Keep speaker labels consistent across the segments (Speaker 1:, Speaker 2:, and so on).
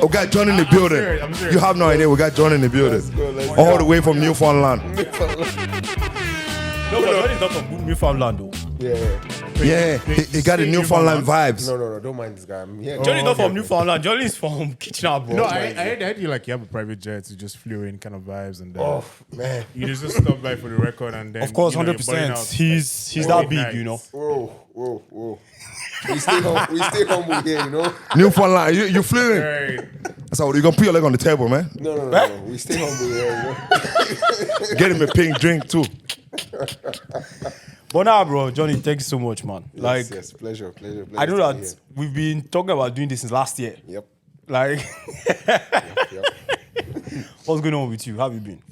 Speaker 1: We got John in the building.
Speaker 2: I'm serious.
Speaker 1: You have no idea. We got John in the building.
Speaker 3: Let's
Speaker 1: All the way from Newfoundland.
Speaker 2: No, but Johnny's not from Newfoundland though.
Speaker 1: Yeah, he got the Newfoundland vibes.
Speaker 3: No, don't mind this guy. I'm here.
Speaker 2: Johnny's not from Newfoundland. Johnny's from Kitchener, bro.
Speaker 4: No, I heard you like you have a private jet. You just flew in, kind of vibes, and
Speaker 3: Oh man.
Speaker 4: you just stop by for the record, and then
Speaker 2: Of course,
Speaker 4: you know,
Speaker 2: 100%. He's that big, you know.
Speaker 3: Whoa. We stay humble here, you know.
Speaker 1: Newfoundland, you flew in.
Speaker 4: Right.
Speaker 1: So you're gonna put your leg on the table, man.
Speaker 3: No. We stay humble here, you know.
Speaker 1: Get him a pink drink too.
Speaker 2: But now, bro, Johnny, thank you so much, man.
Speaker 3: Yes, pleasure.
Speaker 2: I know that we've been talking about doing this since last year.
Speaker 3: Yep.
Speaker 2: Like,
Speaker 3: Yep.
Speaker 2: what's going on with you? How have you been?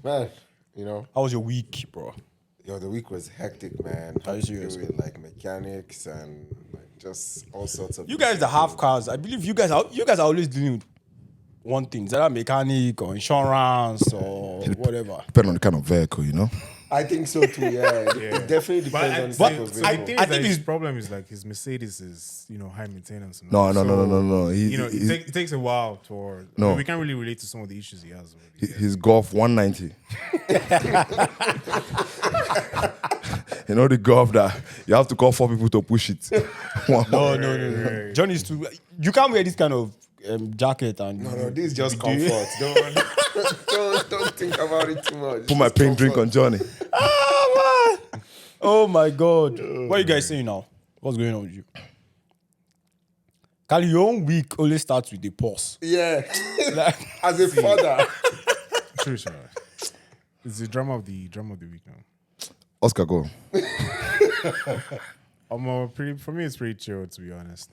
Speaker 3: Man, you know,
Speaker 2: How was your week, bro?
Speaker 3: the week was hectic, man.
Speaker 2: Are you serious?
Speaker 3: With like mechanics and like just all sorts of.
Speaker 2: You guys that have cars, I believe you guys are always dealing with one thing. Is that mechanic or insurance or whatever?
Speaker 1: Depending on the kind of vehicle, you know.
Speaker 3: I think so too. Yeah, it definitely depends on the type of
Speaker 4: I
Speaker 3: vehicle.
Speaker 4: think his problem is like his Mercedes is high maintenance. And
Speaker 1: No.
Speaker 4: It takes a while to.
Speaker 1: No.
Speaker 4: We can't really relate to some of the issues he has already.
Speaker 1: His Golf 190. You know the Golf that you have to call 4 people to push it.
Speaker 2: No. Johnny's too. You can't wear this kind of jacket and.
Speaker 3: No, this is just comfort. Don't think about it too much.
Speaker 1: Put my pink drink on Johnny.
Speaker 2: Oh my God! What are you guys saying now? What's going on with you? Kali, your own week always starts with a pause.
Speaker 3: Yeah,
Speaker 2: Like,
Speaker 3: as a father.
Speaker 4: Sure. It's the drama of the week now.
Speaker 1: Oscar, go.
Speaker 4: For me, it's pretty chill, to be honest.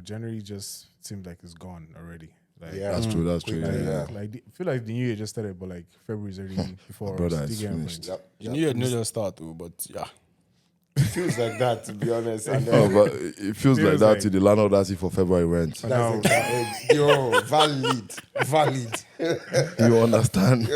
Speaker 4: January just seems like it's gone already. Like,
Speaker 3: Yeah.
Speaker 1: That's true.
Speaker 3: Yeah.
Speaker 4: Like I feel like the new year just started, but like February's already before.
Speaker 1: Brother,
Speaker 4: us.
Speaker 1: it's
Speaker 4: Still getting
Speaker 1: finished.
Speaker 4: points.
Speaker 2: you knew it didn't start, too, but yeah.
Speaker 3: It feels like that, to be honest. And
Speaker 1: Oh, but it feels like that till the landlord asks you for February rent.
Speaker 3: that's exactly. Yo, valid.
Speaker 1: You understand?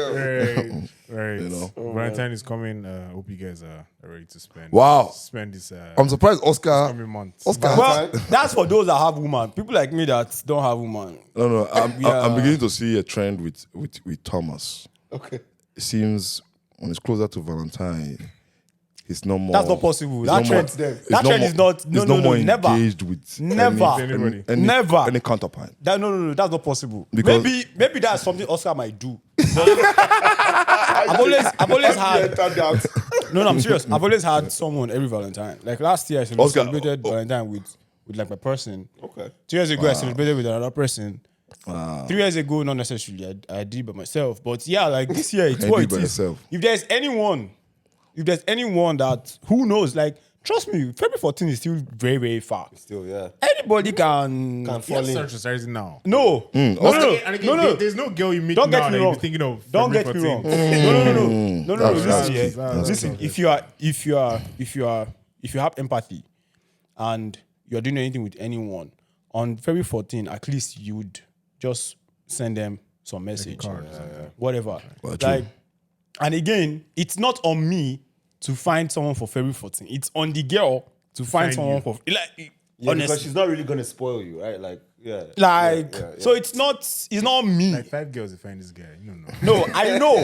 Speaker 4: Right.
Speaker 1: You know.
Speaker 4: Valentine is coming. Hope you guys are ready to spend.
Speaker 1: Wow.
Speaker 4: Spend this
Speaker 1: I'm surprised Oscar.
Speaker 4: coming month.
Speaker 1: Oscar.
Speaker 2: Well, that's for those that have woman. People like me that don't have woman.
Speaker 1: No.
Speaker 2: Yeah.
Speaker 1: I'm beginning to see a trend with Thomas.
Speaker 3: Okay.
Speaker 1: It seems when it's closer to Valentine, he's no more.
Speaker 2: That's not possible. That
Speaker 1: no more-
Speaker 2: trend,
Speaker 3: them.
Speaker 2: that trend is not.
Speaker 1: He's no more
Speaker 2: never.
Speaker 1: engaged with
Speaker 2: Never.
Speaker 1: any
Speaker 2: Never.
Speaker 1: any counterpart.
Speaker 2: No, that's not possible.
Speaker 1: Because-
Speaker 2: Maybe that's something Oscar might do. I've always had. No, I'm serious. I've always had someone every Valentine. Like last year, I
Speaker 1: Oscar-
Speaker 2: celebrated Valentine with like my person.
Speaker 3: Okay.
Speaker 2: 2 years ago, I celebrated with another person. 3 years ago, not necessarily. I did by myself. But yeah, like this year, it's
Speaker 1: I
Speaker 2: what
Speaker 1: did
Speaker 2: it
Speaker 1: by
Speaker 2: is.
Speaker 1: yourself.
Speaker 2: If there's anyone that who knows, like trust me, February 14 is still very, very far.
Speaker 3: Still, yeah.
Speaker 2: Anybody can
Speaker 3: Fall in.
Speaker 4: Search society now.
Speaker 2: No.
Speaker 1: Mm.
Speaker 2: No.
Speaker 4: There's no girl you meet
Speaker 2: Don't
Speaker 4: now
Speaker 2: get me
Speaker 4: that you're
Speaker 2: wrong.
Speaker 4: thinking of.
Speaker 2: Don't get
Speaker 4: February
Speaker 2: me wrong.
Speaker 4: 14th.
Speaker 2: No.
Speaker 1: That's
Speaker 2: Listen, yeah.
Speaker 4: that's
Speaker 2: Listen. If you have empathy, and you're doing anything with anyone on February 14, at least you would just send them some message, whatever.
Speaker 1: Well, true.
Speaker 2: Like, and again, it's not on me to find someone for February 14. It's on the girl to find someone
Speaker 4: you.
Speaker 2: for like.
Speaker 3: Yeah,
Speaker 2: honestly,
Speaker 3: because she's not really gonna spoil you, right? Like, yeah.
Speaker 2: like
Speaker 3: Yeah.
Speaker 2: so it's not me.
Speaker 4: Like 5 girls to find this guy. You don't know.
Speaker 2: No, I know,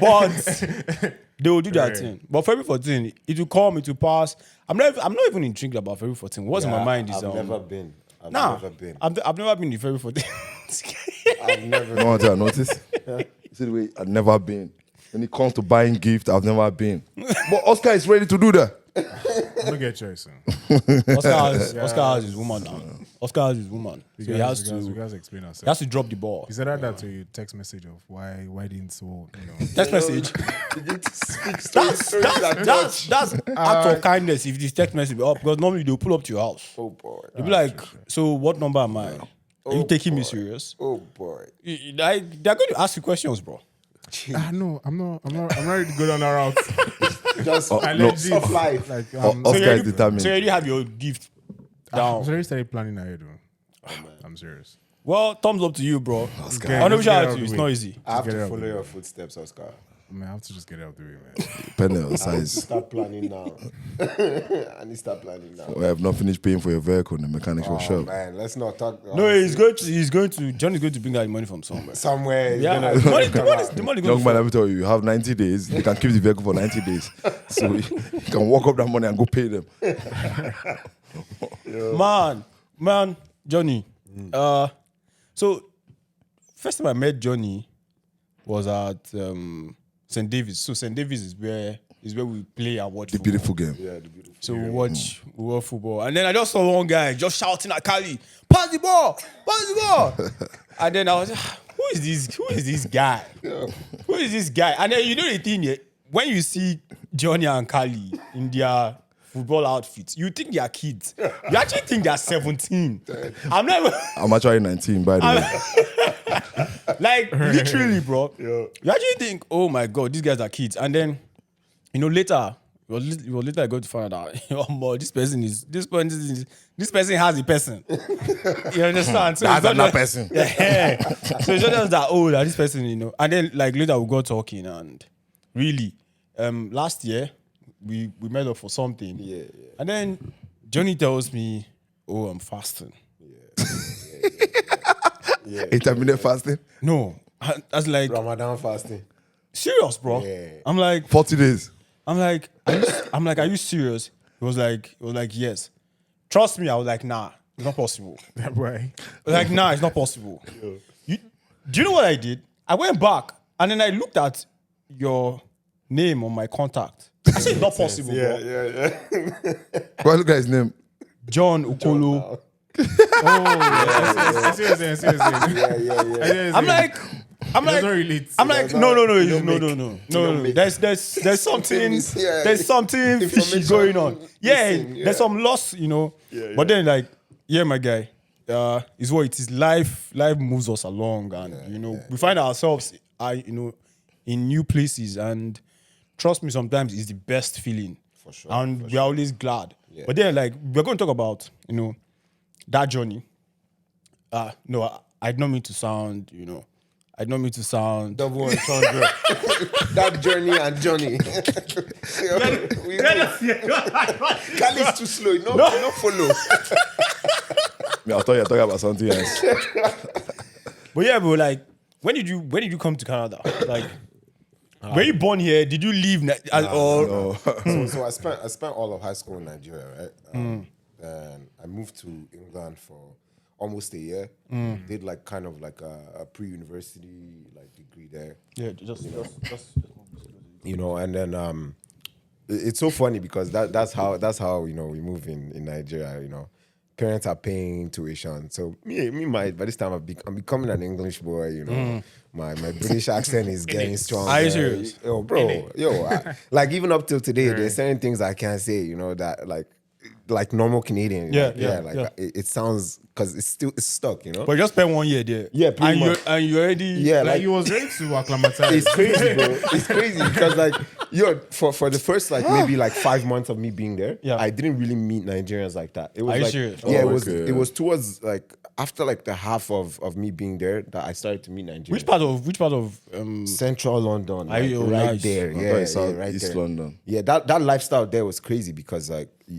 Speaker 2: but they will do that thing. But February 14, it will come, it will pass. I'm not even intrigued about February 14. What's in my mind is
Speaker 3: I've never been. I've
Speaker 2: never been to February 14.
Speaker 3: I've never
Speaker 1: You know what I noticed? See the way I've never been. When it comes to buying gift, I've never been. But Oscar is ready to do that.
Speaker 4: I'm gonna get choice.
Speaker 2: Oscar has his woman now. Oscar has his woman. So he has
Speaker 4: We
Speaker 2: to
Speaker 4: guys explain ourselves.
Speaker 2: he has to drop the ball.
Speaker 4: He said that to you text message of why didn't so
Speaker 2: Text message.
Speaker 3: begin to speak
Speaker 2: That's act of kindness if this text message up, because normally they'll pull up to your house.
Speaker 3: Oh boy.
Speaker 2: They'll be like, so what number am I? Are you taking me serious?
Speaker 3: Oh boy.
Speaker 2: Like, they're going to ask you questions, bro.
Speaker 4: no, I'm not ready to go down that route.
Speaker 3: Just
Speaker 4: Allergies.
Speaker 3: of life.
Speaker 4: Like
Speaker 1: Oscar is determined.
Speaker 2: So you already have your gift down.
Speaker 4: I already started planning ahead. I'm serious.
Speaker 2: Well, thumbs up to you, bro.
Speaker 1: Oscar.
Speaker 4: Okay.
Speaker 2: I know
Speaker 4: Let's
Speaker 2: shout
Speaker 4: get
Speaker 2: out
Speaker 4: out
Speaker 2: to
Speaker 4: of
Speaker 2: you. It's
Speaker 4: the
Speaker 2: not
Speaker 4: way.
Speaker 2: easy.
Speaker 3: I have
Speaker 4: Get it
Speaker 3: to
Speaker 4: out
Speaker 3: follow
Speaker 4: of the
Speaker 3: your footsteps, Oscar.
Speaker 4: Man, I have to just get it out of the way, man.
Speaker 1: Depending on
Speaker 3: I need to
Speaker 1: size.
Speaker 3: start planning now. I need to start planning now.
Speaker 1: I have not finished paying for your vehicle in the mechanics
Speaker 3: Oh
Speaker 1: shop.
Speaker 3: man, let's not talk.
Speaker 2: No, he's going to. Johnny's going to bring out money from somewhere.
Speaker 3: somewhere. He's
Speaker 2: Yeah,
Speaker 3: gonna
Speaker 2: the money
Speaker 3: come
Speaker 2: goes.
Speaker 3: out.
Speaker 2: The money
Speaker 1: Young
Speaker 2: goes.
Speaker 1: man, let me tell you, you have 90 days. You can keep the vehicle for 90 days. So you can walk up that money and go pay them.
Speaker 2: Man, Johnny. So first time I met Johnny was at St. David's. So St. David's is where we play and watch
Speaker 1: The
Speaker 2: football.
Speaker 1: beautiful game.
Speaker 3: Yeah, the beautiful.
Speaker 2: So we watch football. And then I just saw one guy just shouting at Kali, pass the ball. And then I was like, who is this guy? Who is this guy? And then you know the thing, when you see Johnny and Kali in their football outfits, you think they are kids. You actually think they are 17.
Speaker 1: I'm actually 19, by the way.
Speaker 2: Like, literally, bro. You actually think, oh my God, these guys are kids. And then, later, it was later I got to find out, this person has a person. You understand? So
Speaker 1: That's
Speaker 2: it's not
Speaker 1: another
Speaker 2: just-
Speaker 1: person.
Speaker 2: Yeah. So it's not just that, that this person, And then, like, later we got talking, and really, last year, we met up for something.
Speaker 3: Yeah.
Speaker 2: And then Johnny tells me, I'm fasting.
Speaker 1: Intermittent fasting.
Speaker 2: No. I was like,
Speaker 3: Ramadan fasting.
Speaker 2: serious, bro.
Speaker 3: Yeah.
Speaker 2: I'm like,
Speaker 1: 40 days.
Speaker 2: are you serious? It was like, yes. Trust me, I was like, nah, it's not possible.
Speaker 4: That way.
Speaker 2: I was like, nah, it's not possible. Do you know what I did? I went back and then I looked at your name on my contact. I said, it's not possible, bro.
Speaker 3: Yeah.
Speaker 1: Go look at his name.
Speaker 2: John Okolo.
Speaker 4: Seriously.
Speaker 3: Yeah.
Speaker 2: I'm like,
Speaker 4: doesn't relate.
Speaker 2: I'm like,
Speaker 3: does
Speaker 2: no.
Speaker 3: not- you don't
Speaker 2: No.
Speaker 3: make-
Speaker 2: There's something,
Speaker 3: Yeah,
Speaker 2: there's something fishy
Speaker 3: information
Speaker 2: going on. Yeah,
Speaker 3: missing, yeah.
Speaker 2: there's some loss, But then, like, my guy, is what it is. Life moves us along, and we find ourselves, in new places, and trust me, sometimes it's the best feeling.
Speaker 3: For sure,
Speaker 2: And we're always glad.
Speaker 3: Yeah.
Speaker 2: But then, like, we're going to talk about, that journey. No, I did not mean to sound, I did not mean to sound.
Speaker 3: Double entendre. That journey and Johnny. Kali's too slow. No follow.
Speaker 1: I thought you were talking about something else.
Speaker 2: But like, when did you come to Canada? Like, were you born here? Did you leave?
Speaker 3: So I spent all of high school in Nigeria, right? And I moved to England for almost a year. Did like kind of like a pre-university like degree there.
Speaker 2: Yeah, just.
Speaker 3: And then it's so funny because that's how we move in Nigeria. Parents are paying tuition, so by this time I'm becoming an English boy. My British accent is getting stronger.
Speaker 2: Are you serious?
Speaker 3: Yo, bro, like even up till today, there's certain things I can't say. That like normal Canadian. It sounds because it's stuck.
Speaker 2: But you just spent 1 year there.
Speaker 3: Yeah, pretty much.
Speaker 2: And you already.
Speaker 3: Yeah,
Speaker 4: Like he was ready to acclimatize.
Speaker 3: It's crazy, bro. It's crazy because for the first maybe 5 months of me being there, I didn't really meet Nigerians like that. It was
Speaker 2: Are you
Speaker 3: like
Speaker 2: serious?
Speaker 3: yeah,
Speaker 1: Okay.
Speaker 3: it was towards after the half of me being there that I started to meet Nigerians.
Speaker 2: Which part of
Speaker 3: Central London,
Speaker 2: Are you-
Speaker 3: right
Speaker 2: nice.
Speaker 3: there.
Speaker 1: I thought
Speaker 3: Yeah,
Speaker 1: it's South
Speaker 3: right
Speaker 1: East
Speaker 3: there.
Speaker 1: London.
Speaker 3: Yeah, that lifestyle there was crazy because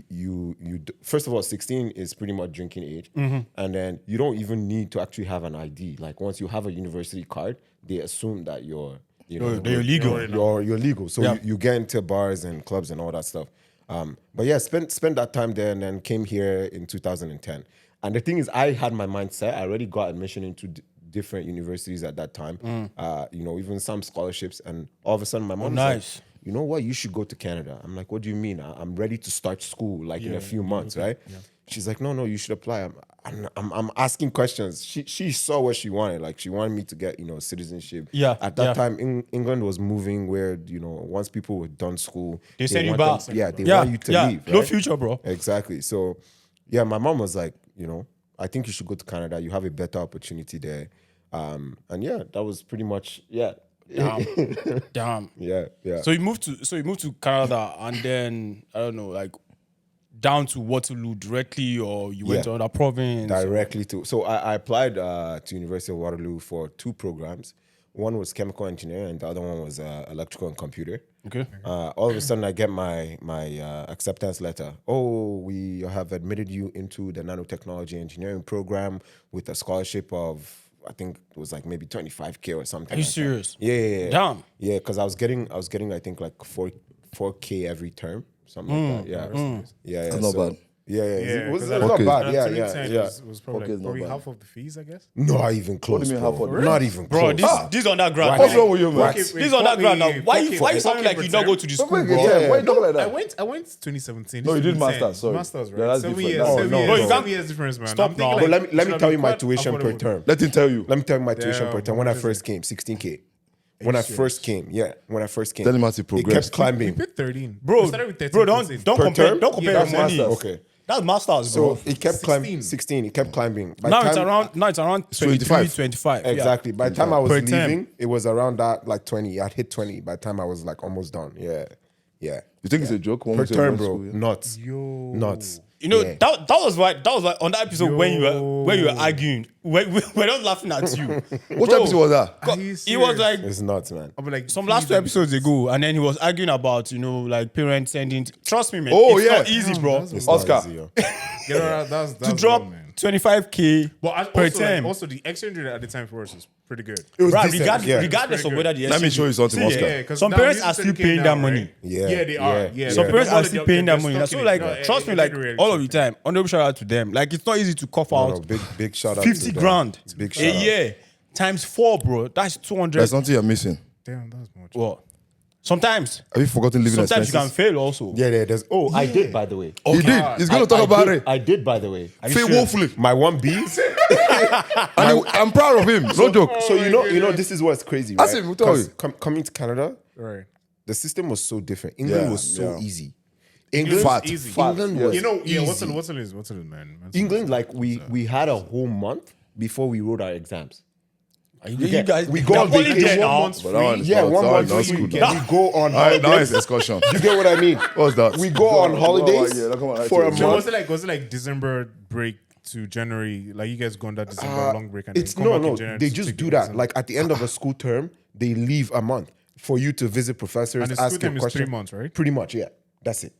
Speaker 3: you first of all 16 is pretty much drinking age, and then you don't even need to actually have an ID. Like once you have a university card, they assume that you're
Speaker 2: you're legal.
Speaker 3: You're legal, so you get into bars and clubs and all that stuff. But yeah, spent that time there and then came here in 2010. And the thing is, I had my mind set. I already got admission into different universities at that time. Even some scholarships. And all of a sudden, my mom
Speaker 2: nice.
Speaker 3: said, "You know what? You should go to Canada." I'm like, "What do you mean? I'm ready to start school in a few months, right?" Yeah. She's like, "No, you should apply." I'm asking questions. She saw what she wanted. Like she wanted me to get citizenship.
Speaker 2: Yeah.
Speaker 3: At that time, England was moving where once people were done school,
Speaker 2: They send you
Speaker 3: want
Speaker 2: back.
Speaker 3: them- they want you to leave.
Speaker 2: No
Speaker 3: right?
Speaker 2: future, bro.
Speaker 3: Exactly. So, yeah, my mom was like, I think you should go to Canada. You have a better opportunity there. And yeah, that was pretty much
Speaker 2: Damn.
Speaker 3: yeah.
Speaker 2: So you moved to Canada, and then I don't know, like down to Waterloo directly, or you went
Speaker 3: Yeah.
Speaker 2: to another province.
Speaker 3: Directly to. So I applied to University of Waterloo for 2 programs. One was chemical engineering, and the other one was electrical and computer.
Speaker 2: Okay.
Speaker 3: All of a sudden, I get my acceptance letter. Oh, we have admitted you into the nanotechnology engineering program with a scholarship of, I think it was like maybe 25K or something.
Speaker 2: Are you
Speaker 3: like that.
Speaker 2: serious?
Speaker 3: Yeah.
Speaker 2: Damn.
Speaker 3: Yeah, because I was getting I think like 4K every term, something like that. Yeah.
Speaker 1: That's not bad.
Speaker 3: Yeah. It was
Speaker 4: 'cause
Speaker 3: not
Speaker 1: Okay.
Speaker 3: bad.
Speaker 4: 2010
Speaker 3: Yeah.
Speaker 4: was probably,
Speaker 1: Okay, it's not
Speaker 4: probably
Speaker 1: bad.
Speaker 4: half of the fees, I guess.
Speaker 3: Not even close.
Speaker 1: do you mean
Speaker 3: bro.
Speaker 1: half of it?
Speaker 3: Not even
Speaker 2: Bro,
Speaker 3: close.
Speaker 2: this undergrad.
Speaker 1: What's wrong with you, man?
Speaker 3: What?
Speaker 2: This undergrad now. Why you sound like you don't go to the school, bro?
Speaker 1: Yeah, why you talking like
Speaker 4: I
Speaker 1: that?
Speaker 4: went 2017.
Speaker 1: No, you did
Speaker 4: 2010.
Speaker 1: masters, sorry.
Speaker 4: Masters,
Speaker 1: Yeah,
Speaker 4: right?
Speaker 1: that's
Speaker 4: 7
Speaker 1: different.
Speaker 4: years.
Speaker 1: Oh,
Speaker 4: 7
Speaker 1: no,
Speaker 4: years.
Speaker 1: bro.
Speaker 2: You
Speaker 4: 7
Speaker 2: can't-
Speaker 4: years difference, man.
Speaker 2: Stop
Speaker 4: I'm thinking
Speaker 2: now.
Speaker 3: But
Speaker 4: like,
Speaker 3: let
Speaker 4: it
Speaker 3: me
Speaker 4: should have
Speaker 3: tell
Speaker 4: been
Speaker 3: you my
Speaker 4: quite
Speaker 3: tuition per
Speaker 4: affordable.
Speaker 3: term.
Speaker 1: Let him tell you.
Speaker 3: Let me tell you my tuition
Speaker 4: Damn,
Speaker 3: per term. When
Speaker 4: how
Speaker 3: I
Speaker 4: much
Speaker 3: first
Speaker 4: is
Speaker 3: came, 16K. When I first came,
Speaker 1: Tell him how to
Speaker 3: it
Speaker 1: progress.
Speaker 3: kept climbing.
Speaker 4: We paid 13.
Speaker 2: Bro,
Speaker 4: We started with 13.
Speaker 2: bro, don't
Speaker 3: Per
Speaker 2: compare
Speaker 3: term?
Speaker 2: don't compare
Speaker 4: Yeah,
Speaker 2: your
Speaker 4: that's
Speaker 2: money.
Speaker 1: masters.
Speaker 3: Okay.
Speaker 2: That's masters, bro.
Speaker 3: So it kept
Speaker 4: 16.
Speaker 3: climbing. 16. It kept climbing. By
Speaker 2: now
Speaker 3: time-
Speaker 2: it's around 23,
Speaker 1: 25.
Speaker 2: 25. Yeah.
Speaker 3: Exactly. By the time I was
Speaker 2: Per term.
Speaker 3: leaving, it was around that like 20. I'd hit 20 by the time I was like almost done. Yeah.
Speaker 1: You think it's a joke? One
Speaker 3: Per
Speaker 1: was
Speaker 3: term,
Speaker 1: in
Speaker 3: bro.
Speaker 1: school, yeah?
Speaker 3: Nuts.
Speaker 4: Yo.
Speaker 3: Nuts.
Speaker 2: You know,
Speaker 3: Yeah.
Speaker 2: that was why on that episode when you were
Speaker 4: Yo.
Speaker 2: arguing, we're not laughing at you.
Speaker 1: What
Speaker 2: Bro,
Speaker 1: episode was that?
Speaker 4: Are you
Speaker 2: He was
Speaker 4: serious?
Speaker 2: like
Speaker 3: It's nuts, man.
Speaker 4: I'll be like,
Speaker 2: some last
Speaker 4: please,
Speaker 2: 2 episodes ago, and then he was arguing about, like parents sending. Trust me, man.
Speaker 1: Oh,
Speaker 2: it's
Speaker 1: yeah.
Speaker 2: not easy, bro.
Speaker 4: That's
Speaker 3: It's
Speaker 1: Oscar.
Speaker 3: not easy, yo.
Speaker 4: get around, that's
Speaker 2: To drop
Speaker 4: low, man.
Speaker 2: 25K
Speaker 4: But
Speaker 2: per
Speaker 4: also,
Speaker 2: term.
Speaker 4: also, the exchange rate at the time for us was pretty good.
Speaker 3: It was
Speaker 2: Right,
Speaker 3: decent, yeah.
Speaker 2: regardless of
Speaker 4: Pretty
Speaker 2: whether
Speaker 4: good.
Speaker 2: the
Speaker 1: Let me
Speaker 2: exchange-
Speaker 1: show you something,
Speaker 2: See,
Speaker 1: Oscar.
Speaker 4: Yeah, 'cause
Speaker 2: Some
Speaker 4: now
Speaker 2: parents
Speaker 4: we
Speaker 2: are
Speaker 4: used to
Speaker 2: still
Speaker 4: take
Speaker 2: paying
Speaker 4: now,
Speaker 2: that
Speaker 4: right?
Speaker 2: money.
Speaker 3: Yeah,
Speaker 4: they are.
Speaker 3: yeah.
Speaker 4: Yeah,
Speaker 2: Some
Speaker 4: yeah.
Speaker 2: parents
Speaker 4: They're
Speaker 2: are still
Speaker 4: stuck
Speaker 2: paying
Speaker 4: in
Speaker 2: that
Speaker 4: it.
Speaker 2: money.
Speaker 4: They're
Speaker 2: So
Speaker 4: stuck
Speaker 2: like,
Speaker 4: in it. No,
Speaker 2: trust me,
Speaker 4: it's
Speaker 2: like
Speaker 4: very realistic.
Speaker 2: all of the time. Honorable shout out to them. Like it's not easy to cough
Speaker 3: No,
Speaker 2: out
Speaker 3: big shout out
Speaker 2: 50
Speaker 3: to them.
Speaker 2: grand
Speaker 3: Big
Speaker 2: a
Speaker 3: shout out.
Speaker 2: year times 4, bro. That's 200.
Speaker 1: There's something you're missing.
Speaker 4: Damn, that's much.
Speaker 2: What? Sometimes
Speaker 1: Have you forgotten living
Speaker 2: you
Speaker 1: expenses?
Speaker 2: can fail also.
Speaker 3: Yeah, there's. Oh, I did, by the way.
Speaker 1: He did. He's going to talk about it.
Speaker 3: I did, by the way.
Speaker 2: Are you
Speaker 1: Fail
Speaker 2: serious?
Speaker 1: woefully.
Speaker 3: My 1Bs.
Speaker 1: And I'm proud of him. No joke.
Speaker 3: So you know, this is what's crazy, right?
Speaker 1: Ask him, we'll tell
Speaker 3: 'Cause
Speaker 1: you.
Speaker 3: coming to Canada,
Speaker 4: Right.
Speaker 3: the system was so different. England
Speaker 1: Yeah,
Speaker 3: was so
Speaker 1: yeah.
Speaker 3: easy. England,
Speaker 1: Fat,
Speaker 4: easy.
Speaker 1: fat.
Speaker 3: England
Speaker 1: yes.
Speaker 3: was
Speaker 4: You know, yeah.
Speaker 3: easy.
Speaker 4: What's it, man?
Speaker 3: England, like we had a whole month before we wrote our exams.
Speaker 2: You guys,
Speaker 3: we go
Speaker 2: they're
Speaker 3: on
Speaker 2: only
Speaker 3: vacation
Speaker 2: there now.
Speaker 4: month's
Speaker 1: But that one is
Speaker 3: Yeah,
Speaker 1: not-
Speaker 3: 1
Speaker 1: that
Speaker 3: month
Speaker 1: not
Speaker 3: free.
Speaker 1: school,
Speaker 3: We
Speaker 1: though.
Speaker 3: go on
Speaker 1: Now it's
Speaker 3: holidays.
Speaker 1: discussion.
Speaker 3: You get what I mean?
Speaker 1: What's that?
Speaker 3: We go on holidays
Speaker 1: Yeah, come on,
Speaker 3: for a
Speaker 1: actually.
Speaker 4: So
Speaker 3: month.
Speaker 4: was it like December break to January? Like you guys go on that December long break and
Speaker 3: It's
Speaker 4: then come back
Speaker 3: no.
Speaker 4: in January
Speaker 3: They
Speaker 4: to
Speaker 3: just
Speaker 4: take
Speaker 3: do
Speaker 4: your
Speaker 3: that.
Speaker 4: exam?
Speaker 3: Like at the end of a school term, they leave a month for you to visit professors,
Speaker 4: And the school
Speaker 3: ask
Speaker 4: term
Speaker 3: them
Speaker 4: is
Speaker 3: questions.
Speaker 4: 3 months, right?
Speaker 3: Pretty much, yeah. That's it.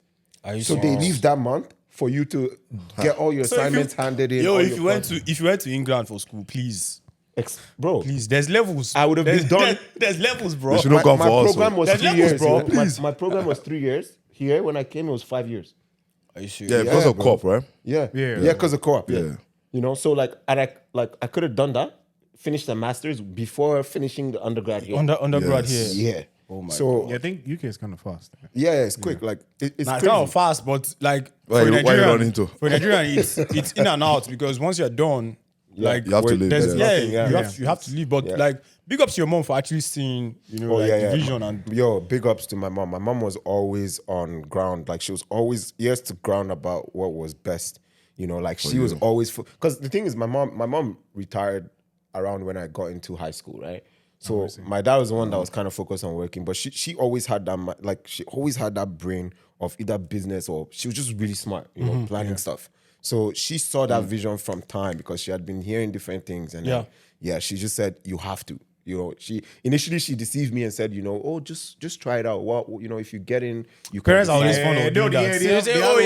Speaker 2: Are you
Speaker 3: So they
Speaker 2: serious?
Speaker 3: leave that month for you to get all your
Speaker 2: So if you-
Speaker 3: assignments handed in.
Speaker 2: Yo,
Speaker 3: all
Speaker 2: if
Speaker 3: your
Speaker 2: you went
Speaker 3: projects.
Speaker 2: to England for school, please,
Speaker 3: bro,
Speaker 2: please. There's levels.
Speaker 3: I would have been done.
Speaker 2: There's levels, bro.
Speaker 1: They should not come
Speaker 3: my
Speaker 1: for us.
Speaker 3: program
Speaker 1: so.
Speaker 3: was
Speaker 2: There's
Speaker 3: 3
Speaker 2: levels,
Speaker 3: years,
Speaker 2: bro.
Speaker 3: you know?
Speaker 2: Please.
Speaker 3: My program was 3 years. Here, when I came, it was 5 years.
Speaker 2: Are you serious?
Speaker 1: Yeah, because of
Speaker 3: bro.
Speaker 1: co-op, right?
Speaker 3: Yeah,
Speaker 4: Yeah.
Speaker 3: yeah, because of co-op.
Speaker 1: Yeah.
Speaker 3: You know, so like, and I could have done that, finished the masters before finishing the undergrad here.
Speaker 2: Undergrad
Speaker 1: Yes.
Speaker 2: here.
Speaker 3: Yeah.
Speaker 2: Oh my
Speaker 3: so
Speaker 4: Yeah, I think UK is kind of fast.
Speaker 3: yeah, it's quick. Like it's
Speaker 2: Nah, it's
Speaker 3: crazy.
Speaker 2: not fast, but like
Speaker 1: Why
Speaker 2: for
Speaker 1: you
Speaker 2: Nigerian,
Speaker 1: running to?
Speaker 2: for Nigerian, it's in and out because once you're done, like
Speaker 1: You have to
Speaker 3: Wait,
Speaker 1: leave.
Speaker 2: there's
Speaker 1: Yeah.
Speaker 3: nothing, yeah.
Speaker 2: you have to leave. But
Speaker 3: Yeah.
Speaker 2: like big ups to your mom for actually seeing the vision and
Speaker 3: Yo, big ups to my mom. My mom was always on ground. Like she was always years to ground about what was best. You know, like she was always because the thing is, my mom retired around when I got into high school, right? So my dad was the one that was kind of focused on working, but she always had that she always had that brain of either business or she was just really smart, you know, planning stuff. So she saw that vision from time because she had been hearing different things, and then, she just said you have to. You know, she initially deceived me and said, you know, oh, just try it out. What you know, if you get in, you can
Speaker 2: parents are always
Speaker 3: decide.
Speaker 2: fun
Speaker 4: Yeah,
Speaker 2: of doing
Speaker 4: yeah,
Speaker 2: that.
Speaker 4: they
Speaker 2: They
Speaker 4: have-
Speaker 2: say,
Speaker 4: they have
Speaker 2: oh
Speaker 4: a way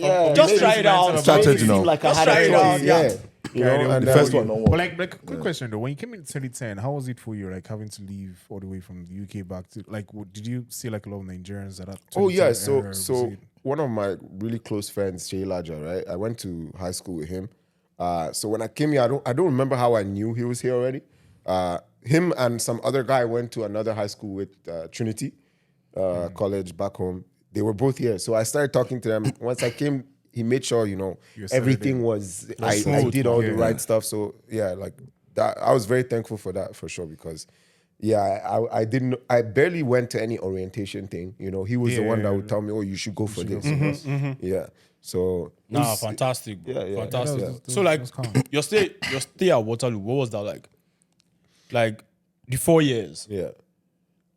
Speaker 2: yeah,
Speaker 4: of
Speaker 2: just
Speaker 4: making
Speaker 2: try it
Speaker 4: sense
Speaker 2: out.
Speaker 4: of
Speaker 1: Strategy
Speaker 3: Made it
Speaker 1: now.
Speaker 3: seem like I
Speaker 2: Just
Speaker 3: had
Speaker 2: try
Speaker 3: a
Speaker 2: it
Speaker 3: choice.
Speaker 2: out, yeah.
Speaker 3: You know,
Speaker 4: Yeah,
Speaker 3: and
Speaker 1: The first one, no
Speaker 4: But
Speaker 1: one.
Speaker 4: like quick question though, when you came in 2010, how was it for you? Like having to leave all the way from the UK back to like, did you see like a lot of Nigerians that?
Speaker 3: Oh yeah,
Speaker 4: 2010 era?
Speaker 3: so
Speaker 4: Was it-
Speaker 3: one of my really close friends, Shay Laja, right? I went to high school with him. So when I came here, I don't remember how I knew he was here already. Him and some other guy went to another high school with Trinity College back home. They were both here, so I started talking to them. Once I came, he made sure
Speaker 4: settled
Speaker 3: everything
Speaker 4: in.
Speaker 3: was. I
Speaker 2: smooth,
Speaker 3: did all
Speaker 4: yeah.
Speaker 3: the right stuff. So yeah, like that. I was very thankful for that for sure because. Yeah, I barely went to any orientation thing. You know, he was the one that would tell me, "Oh, you should go for this." Yeah, so it
Speaker 2: Nah,
Speaker 3: was-
Speaker 2: fantastic, bro.
Speaker 3: Yeah.
Speaker 2: Fantastic.
Speaker 3: Yeah.
Speaker 2: So like your stay at Waterloo, what was that like? Like the 4 years,
Speaker 3: Yeah,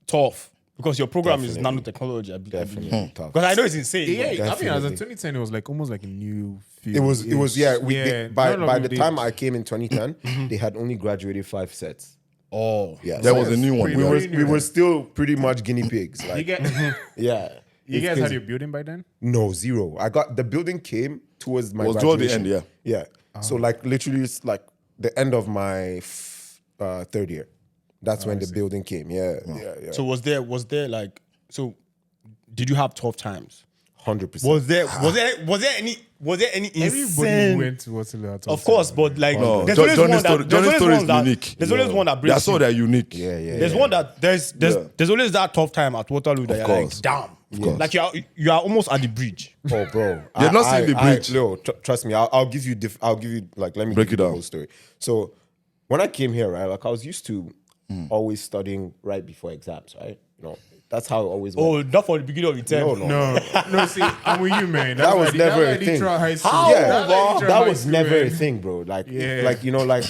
Speaker 2: tough because your program is
Speaker 3: Definitely.
Speaker 2: nanotechnology.
Speaker 3: definitely tough.
Speaker 2: Because I know it's insane.
Speaker 4: Yeah,
Speaker 2: bro.
Speaker 4: I mean, as a
Speaker 3: Definitely.
Speaker 4: 2010, it was like almost like a new field.
Speaker 3: It was yeah.
Speaker 4: Yeah,
Speaker 3: By
Speaker 4: none of
Speaker 3: by
Speaker 4: them
Speaker 3: the
Speaker 4: did.
Speaker 3: time I came in 2010, they had only graduated 5 sets.
Speaker 2: Oh,
Speaker 3: Yeah,
Speaker 1: There was a new one.
Speaker 3: We were still pretty much guinea pigs.
Speaker 4: You
Speaker 3: Like,
Speaker 4: get,
Speaker 3: yeah.
Speaker 4: you
Speaker 3: It's
Speaker 4: guys
Speaker 3: crazy.
Speaker 4: had your building by then?
Speaker 3: No, zero. I got the building came towards my
Speaker 1: Was toward the
Speaker 3: graduation.
Speaker 1: end,
Speaker 3: Yeah. So like literally, it's like the end of my third year. That's when the building came. Yeah, yeah.
Speaker 2: So was there like, so did you have tough times?
Speaker 3: 100%.
Speaker 2: Was there any
Speaker 4: Everybody
Speaker 2: insane?
Speaker 4: went to Waterloo at
Speaker 2: Of course, but like
Speaker 1: No,
Speaker 2: there's
Speaker 1: Johnny's
Speaker 2: always one
Speaker 1: story-
Speaker 2: that
Speaker 1: Johnny's story is
Speaker 2: that
Speaker 1: unique.
Speaker 2: there's always one that breaks.
Speaker 1: That's all they're unique.
Speaker 3: Yeah, yeah.
Speaker 2: There's one that there's always that tough time at Waterloo that you're like,
Speaker 1: course.
Speaker 2: damn.
Speaker 1: course.
Speaker 2: Like you are almost at the bridge.
Speaker 3: Oh, bro.
Speaker 1: You're not seeing the bridge.
Speaker 3: No, trust me. I'll give you. I'll give you like. Let me
Speaker 1: Break
Speaker 3: give you
Speaker 1: it
Speaker 3: the
Speaker 1: down.
Speaker 3: whole story. So, when I came here, right, like I was used to always studying right before exams, right? That's how it always went.
Speaker 2: Oh, not for the beginning of the term.
Speaker 4: no, see, I'm with you, man.
Speaker 3: That was never a
Speaker 4: that's why I
Speaker 3: thing.
Speaker 4: try high school.
Speaker 3: Yeah,
Speaker 4: That's why I try
Speaker 3: that
Speaker 4: high
Speaker 3: was
Speaker 4: school,
Speaker 3: never
Speaker 4: man.
Speaker 3: a thing, bro. Like,
Speaker 4: Yeah.
Speaker 3: like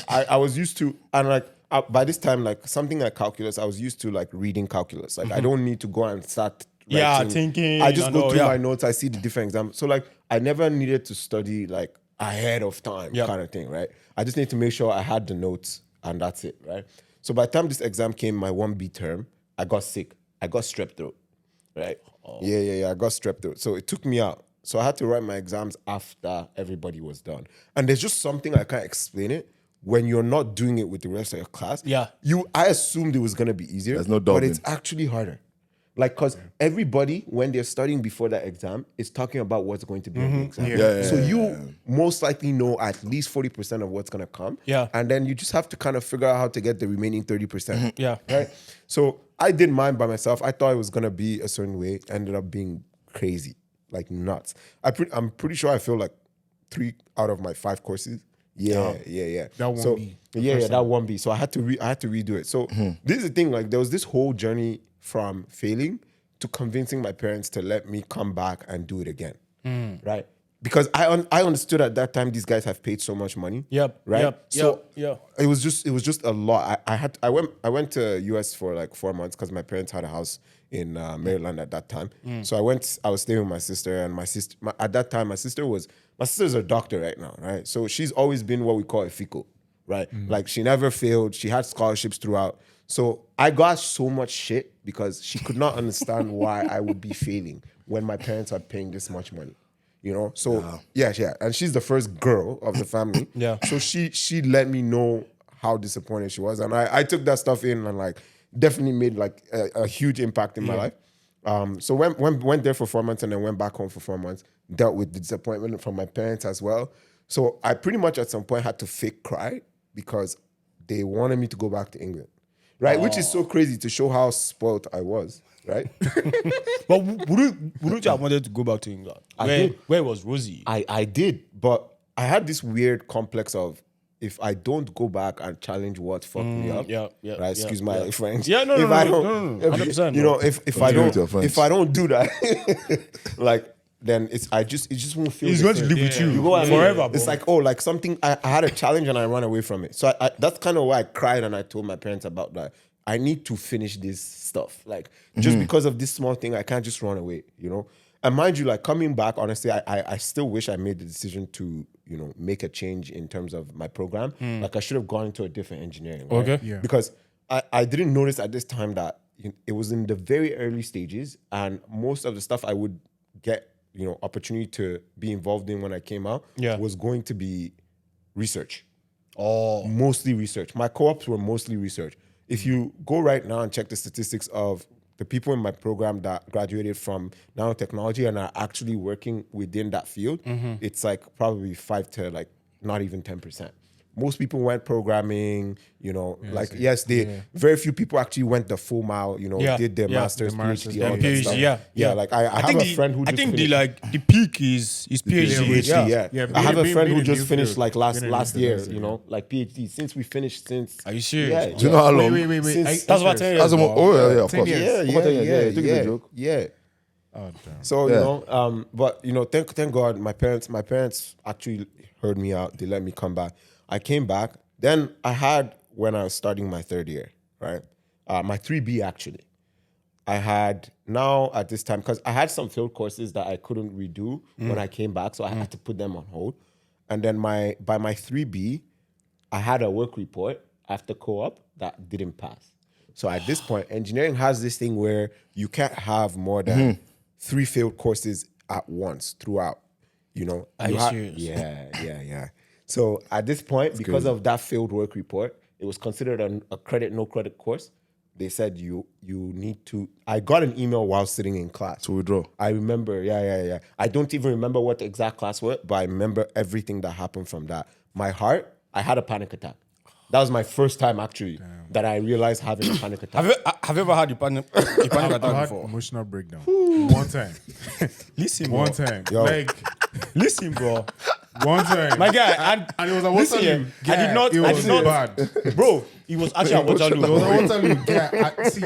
Speaker 3: I was used to, and like by this time, like something like calculus, I was used to like reading calculus. Like I don't need to go and start.
Speaker 2: Yeah,
Speaker 3: writing.
Speaker 2: thinking
Speaker 3: I just
Speaker 2: and
Speaker 3: go
Speaker 2: all,
Speaker 3: through
Speaker 2: yeah.
Speaker 3: my notes. I see the different exams. So like, I never needed to study like ahead of time,
Speaker 2: Yeah.
Speaker 3: kind of thing, right? I just need to make sure I had the notes, and that's it, right? So by the time this exam came, my 1B term, I got sick. I got strep throat. Right. Yeah. I got strep throat. So it took me out. So I had to write my exams after everybody was done. And there's just something I can't explain it when you're not doing it with the rest of your class.
Speaker 2: Yeah.
Speaker 3: I assumed it was gonna be easier.
Speaker 1: There's no
Speaker 3: but
Speaker 1: doubting.
Speaker 3: it's actually harder. Like, cause everybody, when they're studying before that exam, is talking about what's going to be on the exam.
Speaker 1: Yeah,
Speaker 3: So you most likely know at least 40% of what's gonna come.
Speaker 2: Yeah.
Speaker 3: And then you just have to kind of figure out how to get the remaining 30%.
Speaker 2: Yeah.
Speaker 3: Right. So I did mine by myself. I thought it was gonna be a certain way. Ended up being crazy, like nuts. I'm pretty sure I failed like 3 out of my 5 courses. Yeah.
Speaker 4: That 1B,
Speaker 3: So
Speaker 4: the
Speaker 3: yeah,
Speaker 4: first
Speaker 3: that 1B. So I had to redo it. So this is the thing. Like there was this whole journey from failing to convincing my parents to let me come back and do it again. Right. Because I understood at that time these guys have paid so much money.
Speaker 2: Yep.
Speaker 3: Right.
Speaker 2: Yep.
Speaker 3: So
Speaker 2: yep.
Speaker 3: it was just a lot. I went to US for like 4 months because my parents had a house in Maryland at that time. So I was staying with my sister, and at that time my sister's a doctor right now, right? So she's always been what we call a fickle, right? Like she never failed. She had scholarships throughout. So I got so much shit because she could not understand why I would be failing when my parents are paying this much money. So yeah, and she's the first girl of the family.
Speaker 2: Yeah.
Speaker 3: So she let me know how disappointed she was, and I took that stuff in and like definitely made like a huge impact in my life. So went there for 4 months and then went back home for 4 months. Dealt with the disappointment from my parents as well. So I pretty much at some point had to fake cry because they wanted me to go back to England, right? Which is so crazy to show how spoiled I was, right?
Speaker 2: But wouldn't you have wanted to go back to England? Where was Rosie?
Speaker 3: I did, but I had this weird complex of if I don't go back and challenge what fucked me up, right? Excuse my French.
Speaker 2: Yeah, no,
Speaker 3: if
Speaker 2: no,
Speaker 3: I
Speaker 2: no,
Speaker 3: don't,
Speaker 2: no, no, 100%,
Speaker 3: you know, if I
Speaker 1: Continue with your
Speaker 3: don't,
Speaker 1: French.
Speaker 3: if I don't do that, like then it just won't feel.
Speaker 2: He's
Speaker 3: the
Speaker 2: going to
Speaker 3: same.
Speaker 2: live with you
Speaker 3: You go what I mean?
Speaker 2: forever,
Speaker 3: It's
Speaker 2: bro.
Speaker 3: like like something I had a challenge and I ran away from it. So that's kind of why I cried and I told my parents about that. I need to finish this stuff. Like just because of this small thing, I can't just run away. And mind you, like coming back, honestly, I still wish I made the decision to make a change in terms of my program. Like I should have gone into a different engineering. Right?
Speaker 2: Okay.
Speaker 4: Yeah.
Speaker 3: Because I didn't notice at this time that it was in the very early stages, and most of the stuff I would get opportunity to be involved in when I came out was going to be research. Mostly research. My co-ops were mostly research. If you go right now and check the statistics of the people in my program that graduated from nanotechnology and are actually working within that field, it's like probably 5 to like not even 10%. Most people went programming, very few people actually went the full mile, did their master's, PhD, all that
Speaker 2: PhD,
Speaker 3: stuff.
Speaker 2: yeah.
Speaker 3: Like I have a friend who just finished.
Speaker 2: the peak is PhD.
Speaker 3: PhD, yeah. I have a
Speaker 4: being
Speaker 3: friend who
Speaker 4: in
Speaker 3: just
Speaker 4: new
Speaker 3: finished
Speaker 4: field,
Speaker 3: like last
Speaker 4: being in new
Speaker 3: year,
Speaker 4: field,
Speaker 3: like PhD. Since we finished,
Speaker 2: Are you serious?
Speaker 3: Yeah,
Speaker 2: bro?
Speaker 1: Do you know how long?
Speaker 4: Wait.
Speaker 3: Since-
Speaker 2: That's what I'm saying.
Speaker 1: As a of
Speaker 4: 10
Speaker 1: course.
Speaker 4: years.
Speaker 3: yeah,
Speaker 1: You took it as a joke.
Speaker 3: yeah.
Speaker 4: Oh, damn.
Speaker 3: So but thank God my parents actually heard me out. They let me come back. I came back. Then I had when I was starting my 3rd year, right? My 3B actually. I had now at this time because I had some field courses that I couldn't redo when I came back, so I had to put them on hold. And then by my 3B, I had a work report. after co-op that didn't pass. So at this point, engineering has this thing where you can't have more than 3 failed courses at once throughout. You know,
Speaker 2: Are you serious?
Speaker 3: Yeah. So at this point, because of that failed work report, it was considered a credit, no credit course. They said you need to. I got an email while sitting in class.
Speaker 1: To withdraw.
Speaker 3: I remember, yeah. I don't even remember what the exact class was, but I remember everything that happened from that. My heart, I had a panic attack. That was my first time actually that I realized having a panic attack.
Speaker 2: Have you ever had a panic
Speaker 4: I've
Speaker 2: attack
Speaker 4: had
Speaker 2: before?
Speaker 4: emotional breakdown. One time.
Speaker 2: Listen, bro.
Speaker 4: One time.
Speaker 3: Yo.
Speaker 4: Like,
Speaker 2: Listen, bro.
Speaker 4: one time.
Speaker 2: My guy,
Speaker 4: and it was a
Speaker 2: listen,
Speaker 4: Waterloo.
Speaker 2: I did not.
Speaker 4: It
Speaker 2: I
Speaker 4: was
Speaker 2: did not.
Speaker 4: bad.
Speaker 2: Bro, it was actually a
Speaker 4: It was a
Speaker 2: Waterloo.
Speaker 4: Waterloo. Yeah, see,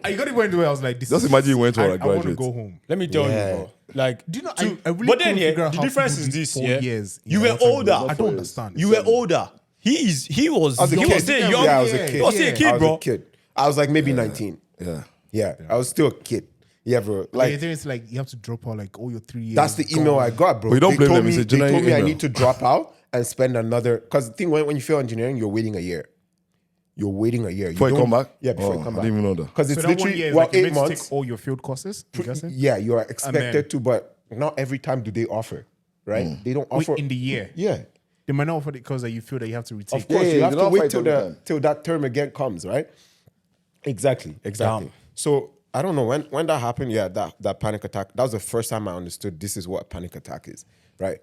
Speaker 4: I got it went to where I was like, this
Speaker 1: Just
Speaker 4: is-
Speaker 1: imagine you went to
Speaker 4: I
Speaker 1: a
Speaker 4: want to
Speaker 1: graduate.
Speaker 4: go home.
Speaker 2: Let me tell you,
Speaker 3: Yeah.
Speaker 2: bro. Like,
Speaker 4: Do you know,
Speaker 2: to-
Speaker 4: I really
Speaker 2: but then,
Speaker 4: couldn't
Speaker 2: yeah,
Speaker 4: figure out
Speaker 2: the
Speaker 4: how
Speaker 2: difference
Speaker 4: people
Speaker 2: is
Speaker 4: did
Speaker 2: this,
Speaker 4: 4
Speaker 2: yeah.
Speaker 4: years in
Speaker 2: You were
Speaker 4: Waterloo.
Speaker 2: older.
Speaker 4: I don't understand.
Speaker 2: You were older. He was
Speaker 3: I was a kid.
Speaker 2: still young.
Speaker 3: Yeah, I was a
Speaker 4: Yeah,
Speaker 3: kid.
Speaker 2: He was still a
Speaker 4: yeah.
Speaker 2: kid,
Speaker 3: I was
Speaker 2: bro.
Speaker 3: a kid. I was like maybe 19.
Speaker 1: Yeah.
Speaker 3: I was still a kid. Yeah, bro.
Speaker 4: Like,
Speaker 3: Like
Speaker 4: it's like you have to drop out like all your 3 years.
Speaker 3: that's the email I got, bro.
Speaker 1: But you don't
Speaker 3: They
Speaker 1: blame
Speaker 3: told
Speaker 1: them, it's
Speaker 3: me-
Speaker 1: a generic
Speaker 3: They told me I
Speaker 1: email.
Speaker 3: need to drop out and spend another. Because the thing when you fail engineering, you're waiting a year. You're waiting a year.
Speaker 1: Before you come back?
Speaker 3: Yeah, before you
Speaker 1: Oh,
Speaker 3: come
Speaker 1: I
Speaker 3: back.
Speaker 1: didn't even know that.
Speaker 3: Because
Speaker 4: So
Speaker 3: it's
Speaker 4: that 1
Speaker 3: literally
Speaker 4: year is
Speaker 3: well
Speaker 4: like you're
Speaker 3: 8
Speaker 4: meant to
Speaker 3: months.
Speaker 4: take all your field courses. I'm guessing.
Speaker 3: Yeah, you are
Speaker 4: then-
Speaker 3: expected to, but not every time do they offer, right? They don't
Speaker 4: Wait,
Speaker 3: offer
Speaker 4: in the year.
Speaker 3: Yeah,
Speaker 4: They might not offer it because you feel that you have to retake.
Speaker 3: of course.
Speaker 1: yeah,
Speaker 3: you
Speaker 1: you
Speaker 3: have
Speaker 1: don't
Speaker 3: to
Speaker 1: offer
Speaker 3: wait
Speaker 1: it every time.
Speaker 3: till that term again comes, right? Exactly.
Speaker 2: Damn.
Speaker 3: So I don't know when that happened. Yeah, that panic attack. That was the first time I understood this is what a panic attack is, right?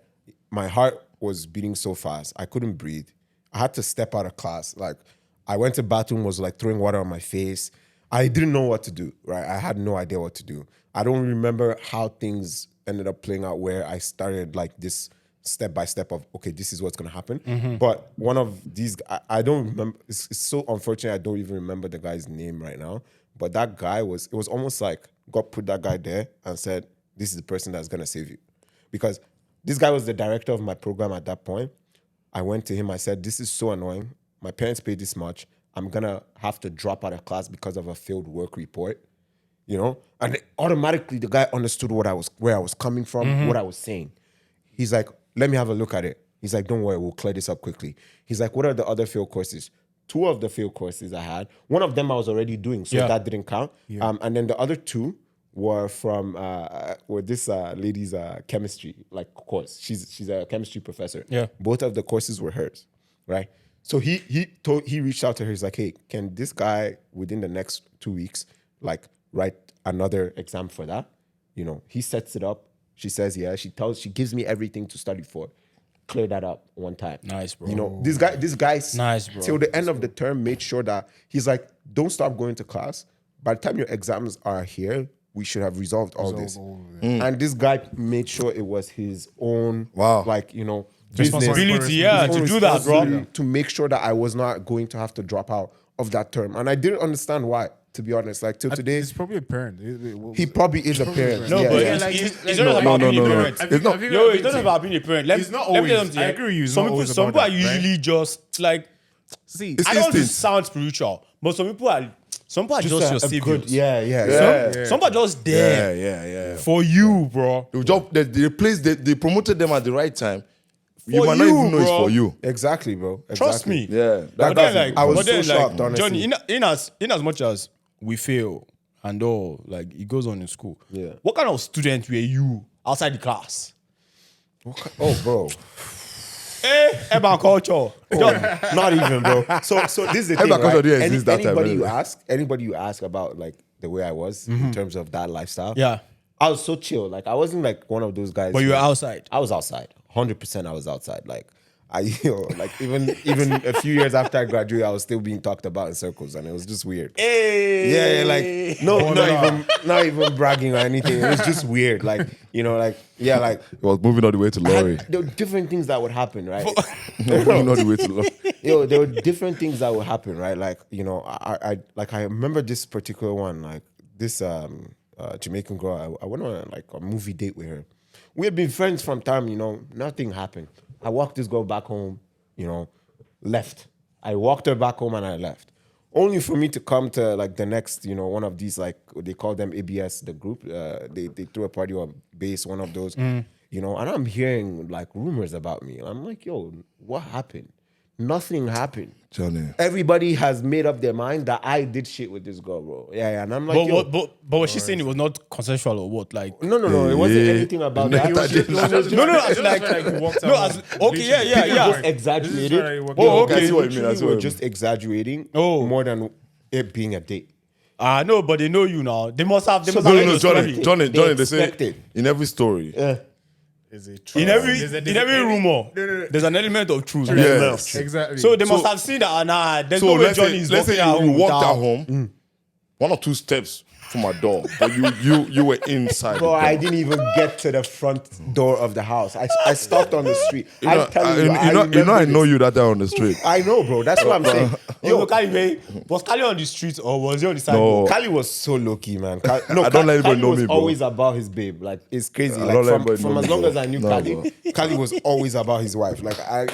Speaker 3: My heart was beating so fast I couldn't breathe. I had to step out of class. Like I went to the bathroom, was like throwing water on my face. I didn't know what to do, right? I had no idea what to do. I don't remember how things ended up playing out where I started like this step by step of, okay, this is what's going to happen. But one of these, I don't remember. It's so unfortunate. I don't even remember the guy's name right now. But that guy it was almost like God put that guy there and said, this is the person that's going to save you. Because this guy was the director of my program at that point. I went to him. I said, this is so annoying. My parents paid this much. I'm going to have to drop out of class because of a failed work report. You know? And automatically the guy understood where I was coming from, what I was saying. He's like, let me have a look at it. He's like, don't worry, we'll clear this up quickly. He's like, what are the other failed courses? 2 of the failed courses I had. One of them I was already doing, so
Speaker 2: Yeah.
Speaker 3: that didn't count. And then the other 2 were from this lady's chemistry course. She's a chemistry professor.
Speaker 2: Yeah.
Speaker 3: Both of the courses were hers, right? So he reached out to her. He's like, hey, can this guy within the next 2 weeks write another exam for that? You know, he sets it up. She says, yeah. She gives me everything to study for. Clear that up one time.
Speaker 2: Nice, bro.
Speaker 3: You know, this guy
Speaker 2: Nice, bro.
Speaker 3: till the end of the term made sure that he's like, don't stop going to class. By the time your exams are here, we should have resolved all this. And this guy made sure it was his own,
Speaker 1: Wow.
Speaker 3: business.
Speaker 2: Responsibility, yeah,
Speaker 3: His
Speaker 2: to
Speaker 3: own
Speaker 2: do that, bro.
Speaker 3: responsibility to make sure that I was not going to have to drop out of that term. And I didn't understand why, to be honest. Like till today,
Speaker 4: It's probably a parent.
Speaker 3: he probably is a parent.
Speaker 2: No,
Speaker 3: Yeah,
Speaker 2: but
Speaker 3: yeah.
Speaker 2: it's not about being a parent.
Speaker 1: It's not.
Speaker 2: Yo, it's not about being a parent.
Speaker 4: It's not
Speaker 2: let me tell
Speaker 4: always-
Speaker 2: them
Speaker 4: I agree with you, it's
Speaker 2: Some
Speaker 4: not
Speaker 2: people,
Speaker 4: always
Speaker 2: some
Speaker 4: about
Speaker 2: people are
Speaker 4: that, right?
Speaker 2: usually just like,
Speaker 4: See,
Speaker 1: It's
Speaker 2: I don't want to
Speaker 1: instinct.
Speaker 2: sound spiritual, but some people are just your
Speaker 3: a
Speaker 2: saviors.
Speaker 3: good, yeah.
Speaker 2: Some are just there
Speaker 1: Yeah.
Speaker 2: for you, bro.
Speaker 1: They promoted them at the right time. You
Speaker 2: For
Speaker 1: might not
Speaker 2: you,
Speaker 1: even know it's
Speaker 2: bro.
Speaker 1: for you.
Speaker 3: Exactly, bro.
Speaker 2: Trust
Speaker 3: Exactly.
Speaker 2: me.
Speaker 1: Yeah.
Speaker 2: But then,
Speaker 3: I was
Speaker 2: but
Speaker 3: so
Speaker 2: then,
Speaker 3: shocked, honestly.
Speaker 2: Johnny, in as much as we fail and all, like it goes on in school.
Speaker 3: Yeah.
Speaker 2: What kind of student were you outside the class?
Speaker 3: Oh, bro.
Speaker 2: Urban culture.
Speaker 3: Not even, bro. So this is the thing,
Speaker 1: Because
Speaker 3: right?
Speaker 1: of the exist that time,
Speaker 3: Anybody you ask about like the way I was in terms of that lifestyle,
Speaker 2: Yeah.
Speaker 3: I was so chill. Like I wasn't like one of those guys.
Speaker 2: But you were
Speaker 3: who-
Speaker 2: outside.
Speaker 3: I was outside. 100%. I was outside. Like even a few years after I graduated, I was still being talked about in circles, and it was just weird.
Speaker 2: Hey.
Speaker 3: Yeah, like not even bragging or anything. It was just weird. Like like
Speaker 1: It was moving all the way to Lorry.
Speaker 3: there were different things that would happen, right?
Speaker 1: Moving all the way to Lorry.
Speaker 3: There were different things that would happen, right? Like, I remember this particular one, like this Jamaican girl. I went on like a movie date with her. We had been friends from time, nothing happened. I walked this girl back home, left. I walked her back home and I left. Only for me to come to like the next, one of these, like they call them ABS, the group. They threw a party on base, one of those, and I'm hearing like rumors about me. I'm like, yo, what happened? nothing happened.
Speaker 1: Johnny.
Speaker 3: Everybody has made up their mind that I did shit with this girl, bro. Yeah, and I'm like,
Speaker 2: But was she saying it was not consensual or what? Like,
Speaker 3: no, it wasn't anything about that.
Speaker 2: no, as like, no, as okay, yeah.
Speaker 3: Just exaggerated.
Speaker 1: okay, I see what you mean. I see
Speaker 3: We
Speaker 1: what
Speaker 3: were
Speaker 1: you
Speaker 3: just exaggerating more than it being a date.
Speaker 2: No, but they know you now. They must have.
Speaker 1: No, Johnny, they say
Speaker 3: expected.
Speaker 1: in every story.
Speaker 4: Is it
Speaker 2: In every rumor, there's an element of truth.
Speaker 1: Yes.
Speaker 4: Exactly.
Speaker 2: So they must have seen that. There's no way
Speaker 1: let's
Speaker 2: Johnny is
Speaker 1: say
Speaker 2: walking at
Speaker 1: you
Speaker 2: home.
Speaker 1: walked at
Speaker 2: without-
Speaker 1: home, 1 or 2 steps from my door, but you were inside.
Speaker 3: Bro,
Speaker 1: the
Speaker 3: I
Speaker 1: door.
Speaker 3: didn't even get to the front door of the house. I stopped on the street.
Speaker 1: You know,
Speaker 3: I'm telling you,
Speaker 1: I know you that day on the street.
Speaker 3: I know, bro. That's what I'm saying.
Speaker 2: Yo, was Kali on the street or was he on the
Speaker 1: No.
Speaker 2: sidewalk?
Speaker 3: Kali was so low-key, man.
Speaker 1: I don't let anybody
Speaker 3: Kali
Speaker 1: know
Speaker 3: was
Speaker 1: me, bro.
Speaker 3: always about his babe. Like, it's crazy.
Speaker 1: I
Speaker 3: Like,
Speaker 1: don't let anybody
Speaker 3: from
Speaker 1: know
Speaker 3: as
Speaker 1: me,
Speaker 3: long
Speaker 1: bro.
Speaker 3: as I knew
Speaker 1: No,
Speaker 3: Kali,
Speaker 1: bro.
Speaker 3: Kali was always about his wife. Like, I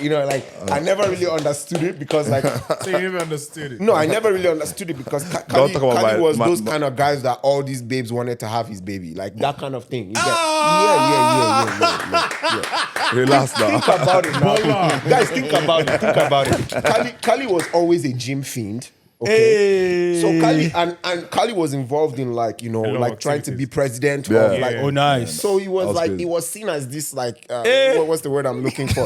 Speaker 3: never really understood it because, like,
Speaker 4: So you never understood it.
Speaker 3: no, I never really understood it because
Speaker 1: Don't talk about
Speaker 3: Kali was
Speaker 1: my-
Speaker 3: those kind of guys that all these babes wanted to have his baby. Like, that kind of thing. You get, yeah.
Speaker 1: Relax now.
Speaker 3: Think about it now. Guys, think about it. Kali was always a gym fiend. Okay.
Speaker 2: Hey.
Speaker 3: So Kali and Kali was involved in like, you know,
Speaker 4: lot of
Speaker 3: like trying to be
Speaker 4: activities.
Speaker 3: president
Speaker 1: Yeah.
Speaker 3: of like
Speaker 2: Oh, nice.
Speaker 3: so he was
Speaker 1: That's
Speaker 3: like
Speaker 1: good.
Speaker 3: he was seen as this like
Speaker 2: Hey.
Speaker 3: what's the word I'm looking for?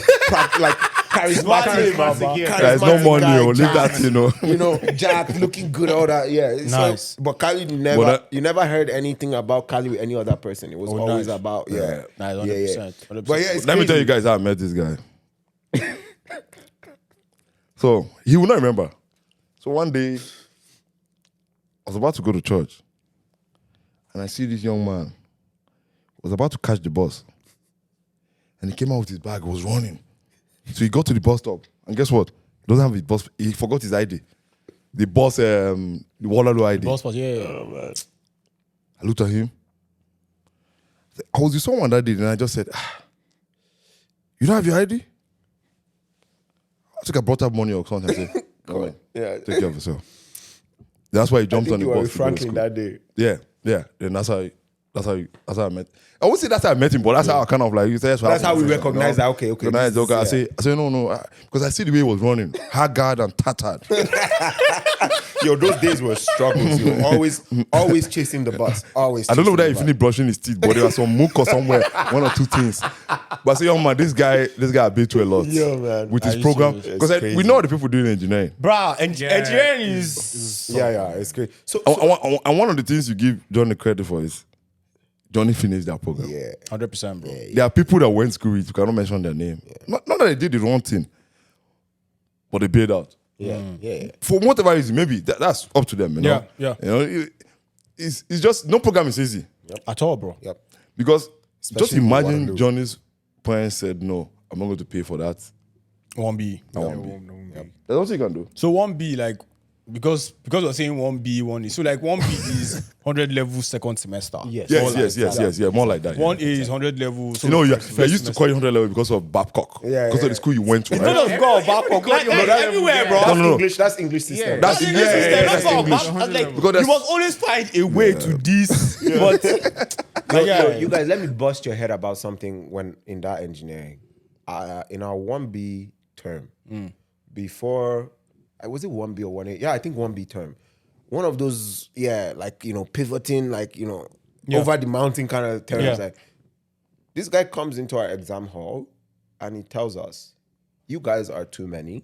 Speaker 3: Like charismatic,
Speaker 4: Charismatic, yeah.
Speaker 1: There's no
Speaker 3: charismatic
Speaker 1: money,
Speaker 3: guy,
Speaker 1: leave
Speaker 3: Jack,
Speaker 1: that, you know.
Speaker 3: you know, Jack looking good, all that, yeah.
Speaker 2: Nice.
Speaker 3: So, but Kali never,
Speaker 1: But
Speaker 3: you never heard anything about Kali with any other person. It was always
Speaker 2: nice.
Speaker 3: about,
Speaker 2: Nice, 100%, 100%.
Speaker 3: But yeah, it's
Speaker 1: Let me tell you
Speaker 3: crazy.
Speaker 1: guys how I met this guy. So he will not remember. So one day, I was about to go to church, and I see this young man was about to catch the bus, and he came out with his bag. He was running, so he got to the bus stop, and guess what? He doesn't have his bus. He forgot his ID. The bus, the Waterloo ID.
Speaker 2: Boss was, yeah.
Speaker 1: I looked at him. I was with someone that day, and I just said, "You don't have your ID?" I think I brought up money or something. I said, "No,
Speaker 3: Yeah.
Speaker 1: take care of yourself." That's why he
Speaker 3: I
Speaker 1: jumped
Speaker 3: think
Speaker 1: on the
Speaker 3: you were
Speaker 1: bus.
Speaker 3: with
Speaker 1: to go to
Speaker 3: Franklin
Speaker 1: school.
Speaker 3: that day.
Speaker 1: Yeah. Then that's how I met. I would say that's how I met him, but that's how I kind of like.
Speaker 3: That's how we recognize that. Okay.
Speaker 1: Recognize,
Speaker 3: this is-
Speaker 1: okay. I say no, because I see the way he was running, haggard and tattered.
Speaker 3: Yo, those days were struggles. You were always chasing the bus. Always.
Speaker 1: I don't know
Speaker 3: chasing
Speaker 1: whether he
Speaker 3: the
Speaker 1: finished brushing his teeth, but there was some mook or somewhere, 1 or 2 things. But I say, young man, this guy a bit too a lot.
Speaker 3: Yo, man.
Speaker 1: With his
Speaker 2: Are you
Speaker 1: program,
Speaker 2: serious?
Speaker 1: because
Speaker 3: It's
Speaker 1: we know the people doing engineering.
Speaker 2: Bruh, engineering is...
Speaker 3: Yeah, it's great. So,
Speaker 1: And one of the things you give Johnny credit for is Johnny finished that program.
Speaker 3: yeah.
Speaker 2: 100%, bro.
Speaker 1: There are people that went to school with, you cannot mention their name. Not that they did the wrong thing, but they bailed out.
Speaker 3: Yeah.
Speaker 1: For whatever reason, maybe that's up to them. You know?
Speaker 2: Yeah.
Speaker 1: You know, it's just no program is easy
Speaker 2: At all, bro.
Speaker 3: Yep.
Speaker 1: because just
Speaker 3: Especially if you wanna
Speaker 1: imagine
Speaker 3: do.
Speaker 1: Johnny's parents said no, I'm not going to pay for that.
Speaker 2: 1B.
Speaker 1: I don't think you can do.
Speaker 2: So 1B, like, because we're saying 1B, 1E. So like 1B is 100 level second semester.
Speaker 3: Yes.
Speaker 1: Yes, more like that.
Speaker 2: 1A is 100 level. So
Speaker 1: You know,
Speaker 2: first
Speaker 1: you're used to
Speaker 2: semester.
Speaker 1: call you 100 level because of Babcock.
Speaker 3: Yeah,
Speaker 1: because of the school you went to,
Speaker 2: Not
Speaker 1: right?
Speaker 2: just go back, like everywhere, bro.
Speaker 3: That's English system.
Speaker 1: That's
Speaker 2: That's
Speaker 1: English.
Speaker 2: English system. That's all.
Speaker 1: Because
Speaker 2: Like, you
Speaker 1: there's-
Speaker 2: must always find a way to this. But like, yeah,
Speaker 3: You guys, let me bust your head about something when in that engineering. In our 1B term, before, was it 1B or 1A? Yeah, I think 1B term. One of those, like, you know, pivoting, like, you know, over the mountain kind of terms.
Speaker 2: Yeah.
Speaker 3: Like, this guy comes into our exam hall and he tells us, you guys are too many.